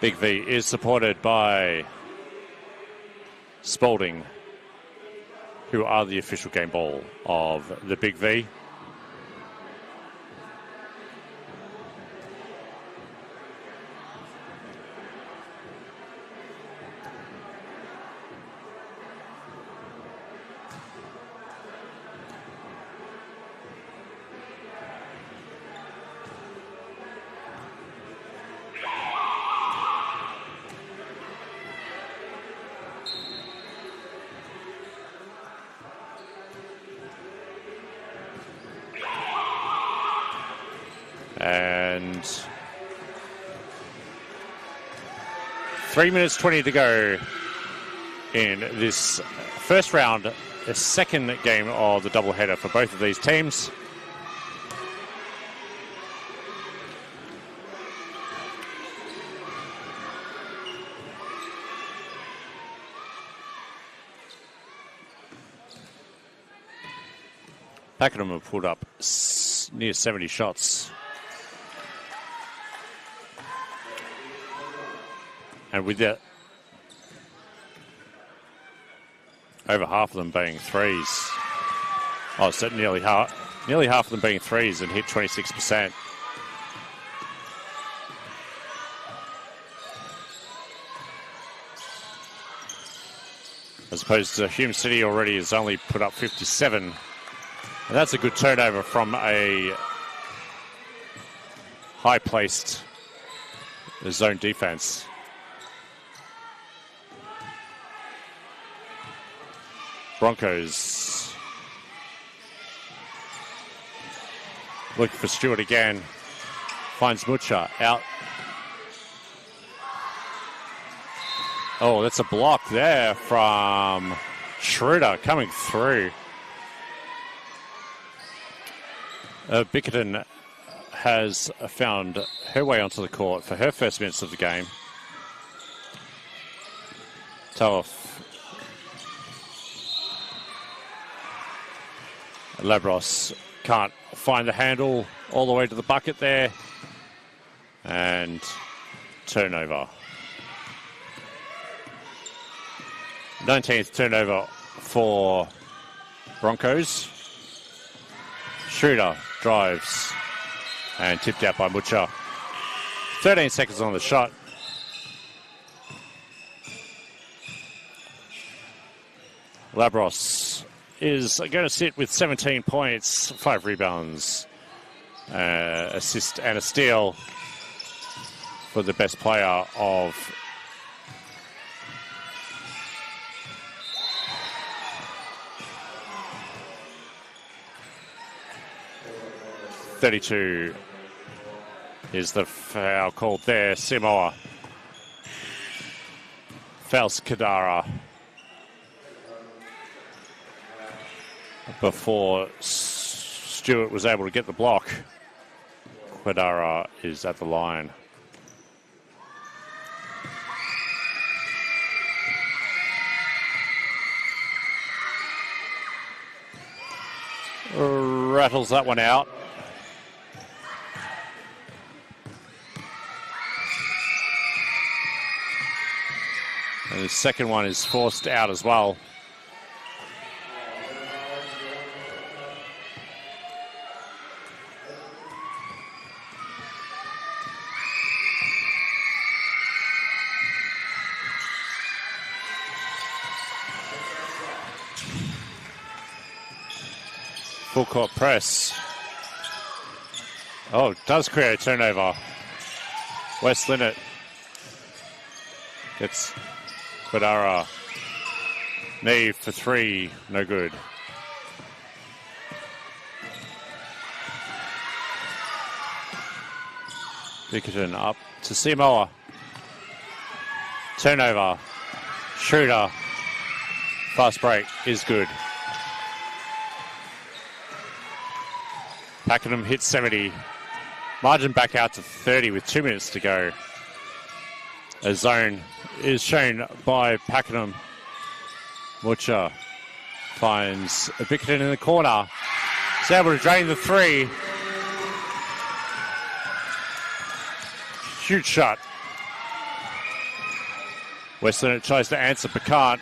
Big V is supported by Spalding, who are the official game ball of the Big V. And 3 minutes 20 to go in this first round, the second game of the doubleheader for both of these teams. Pakenham have pulled up near 70 shots. And with that, over half of them being threes. Oh, so nearly half of them being threes and hit 26%. As opposed to Hume City already has only put up 57. And that's a good turnover from a high-placed zone defense. Broncos looking for Stewart again. Finds Mucha out. Oh, that's a block there from Schroeder coming through. Bickerton has found her way onto the court for her first minutes of the game. Tough. Labros can't find the handle all the way to the bucket there. And turnover. 19th turnover for Broncos. Schroeder drives and tipped out by Mucha. 13 seconds on the shot. Labros is going to sit with 17 points, 5 rebounds, assist and a steal for the best player of .32 is the foul called there. Simoa fouls Kadara before Stewart was able to get the block. Kadara is at the line. Rattles that one out. And the second one is forced out as well. Full court press. Oh, it does create a turnover. West Linnet gets Badara. Neve for 3, no good. Bickerton up to Simoa. Turnover. Schroeder. Fast break is good. Pakenham hits 70. Margin back out to 30 with 2 minutes to go. A zone is shown by Pakenham. Mucha finds a Bickerton in the corner. He's able to drain the 3. Huge shot. Western tries to answer, but can't.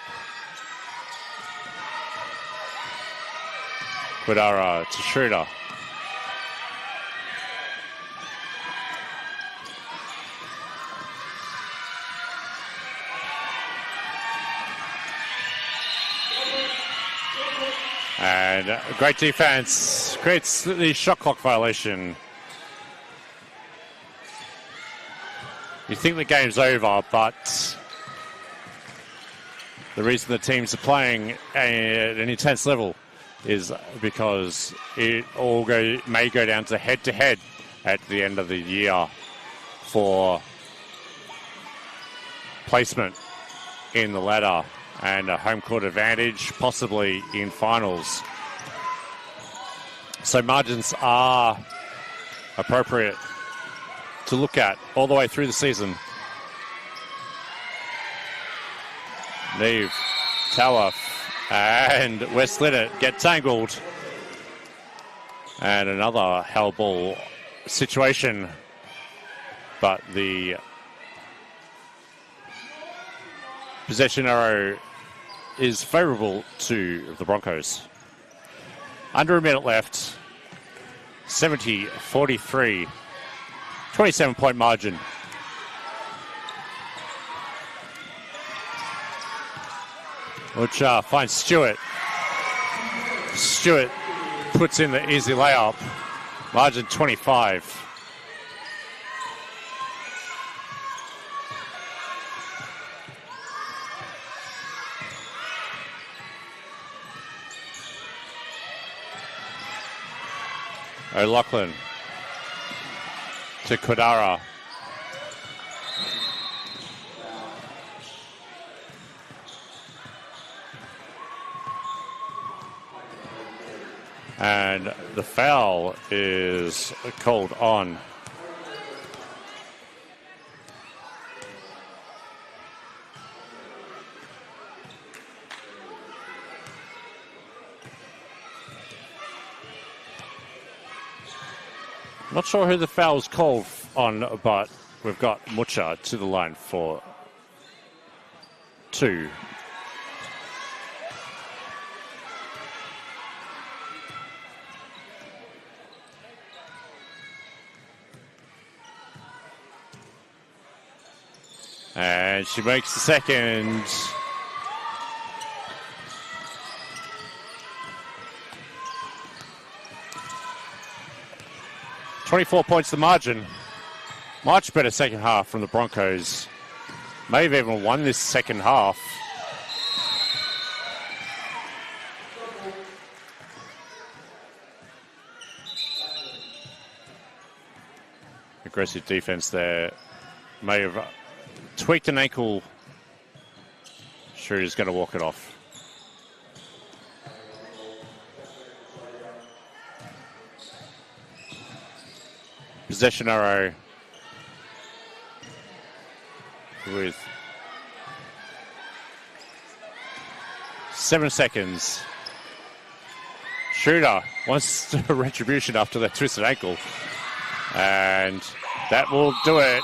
Quidara to Schroeder. And great defense creates the shot clock violation. You think the game's over, but the reason the teams are playing at an intense level is because it all may go down to head-to-head at the end of the year for placement in the ladder and a home court advantage, possibly in finals. So margins are appropriate to look at all the way through the season. Neve, Tower, and West Linnet get tangled. And another hell ball situation. But the possession arrow is favourable to the Broncos. Under a minute left. 70-43. 27-point margin. Which finds Stewart. Stewart puts in the easy layup. Margin 25. O'Loughlin to Kodara. And the foul is called on. Not sure who the foul is called on, but we've got Mucha to the line for 2. And she makes the second. .24 points the margin. Much better second half from the Broncos. May have even won this second half. Aggressive defense there. May have tweaked an ankle. Schroeder's going to walk it off. Possession arrow with 7 seconds. Schroeder wants a retribution after that twisted ankle. And that will do it.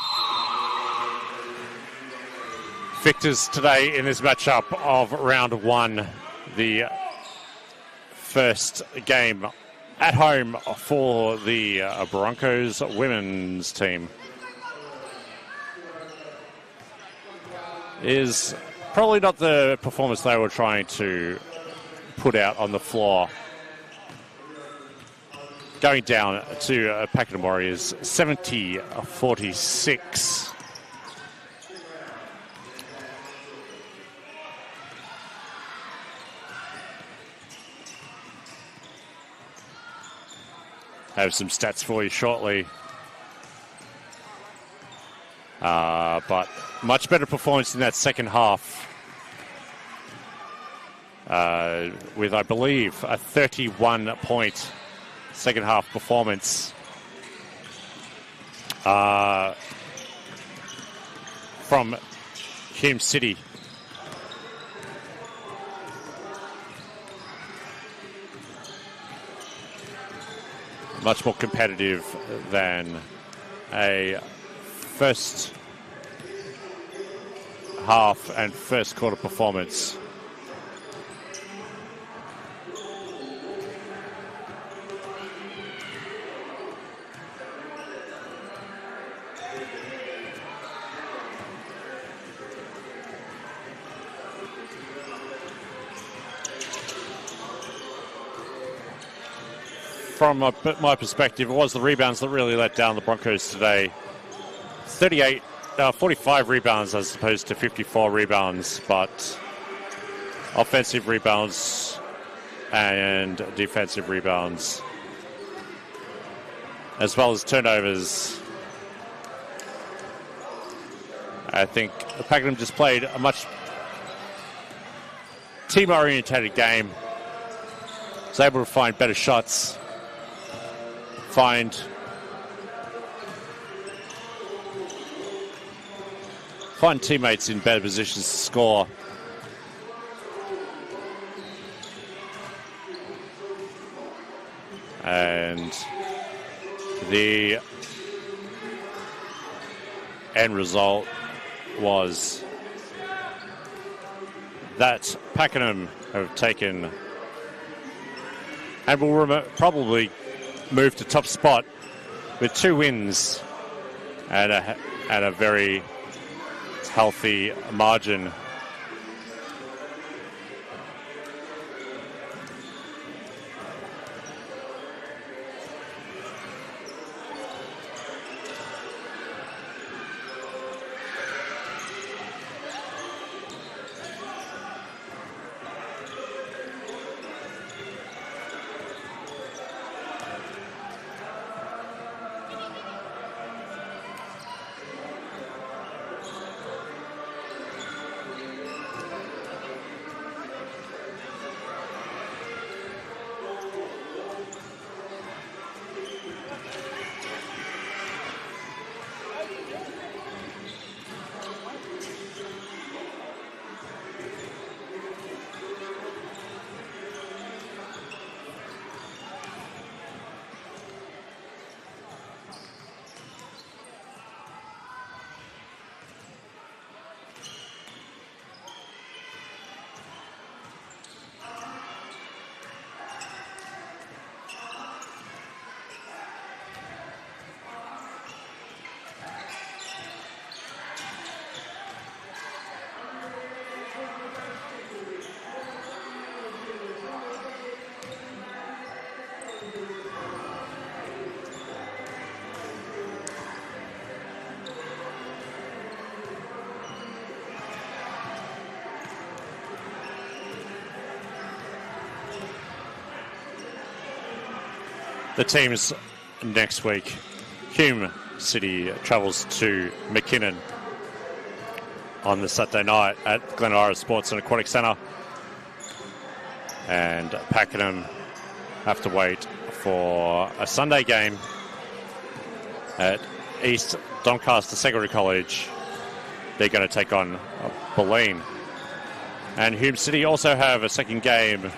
Victors today in this matchup of round 1. The first game at home for the Broncos women's team is probably not the performance they were trying to put out on the floor. Going down to Pakenham Warriors, 70-46. Have some stats for you shortly. But much better performance in that second half. With, I believe, a 31-point second half performance from Hume City. Much more competitive than a first half and first quarter performance. From my perspective, it was the rebounds that really let down the Broncos today. 45 rebounds as opposed to 54 rebounds, but offensive rebounds and defensive rebounds, as well as turnovers. I think Pakenham just played a much team-orientated game. Was able to find better shots, find teammates in better positions to score. And the end result was that Pakenham have taken and will probably move to top spot with 2 wins and a very healthy margin. The teams next week. Hume City travels to McKinnon on the Saturday night at Glen Ira Sports and Aquatic Centre. And Pakenham have to wait for a Sunday game at East Doncaster Secondary College. They're going to take on Bulleen. And Hume City also have a second game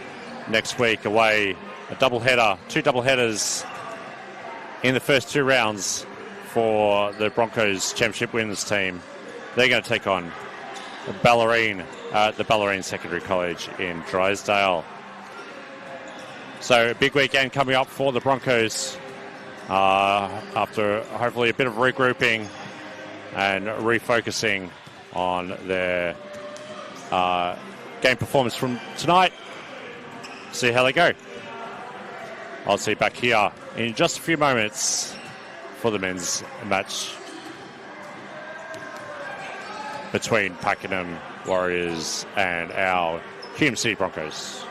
next week away. A doubleheader, 2 doubleheaders in the first 2 rounds for the Broncos Championship winners team. They're going to take on Ballerine at the Ballerine Secondary College in Drysdale. So a big weekend coming up for the Broncos after hopefully a bit of regrouping and refocusing on their game performance from tonight. See how they go. I'll see you back here in just a few moments for the men's match between Pakenham Warriors and our Hume City Broncos.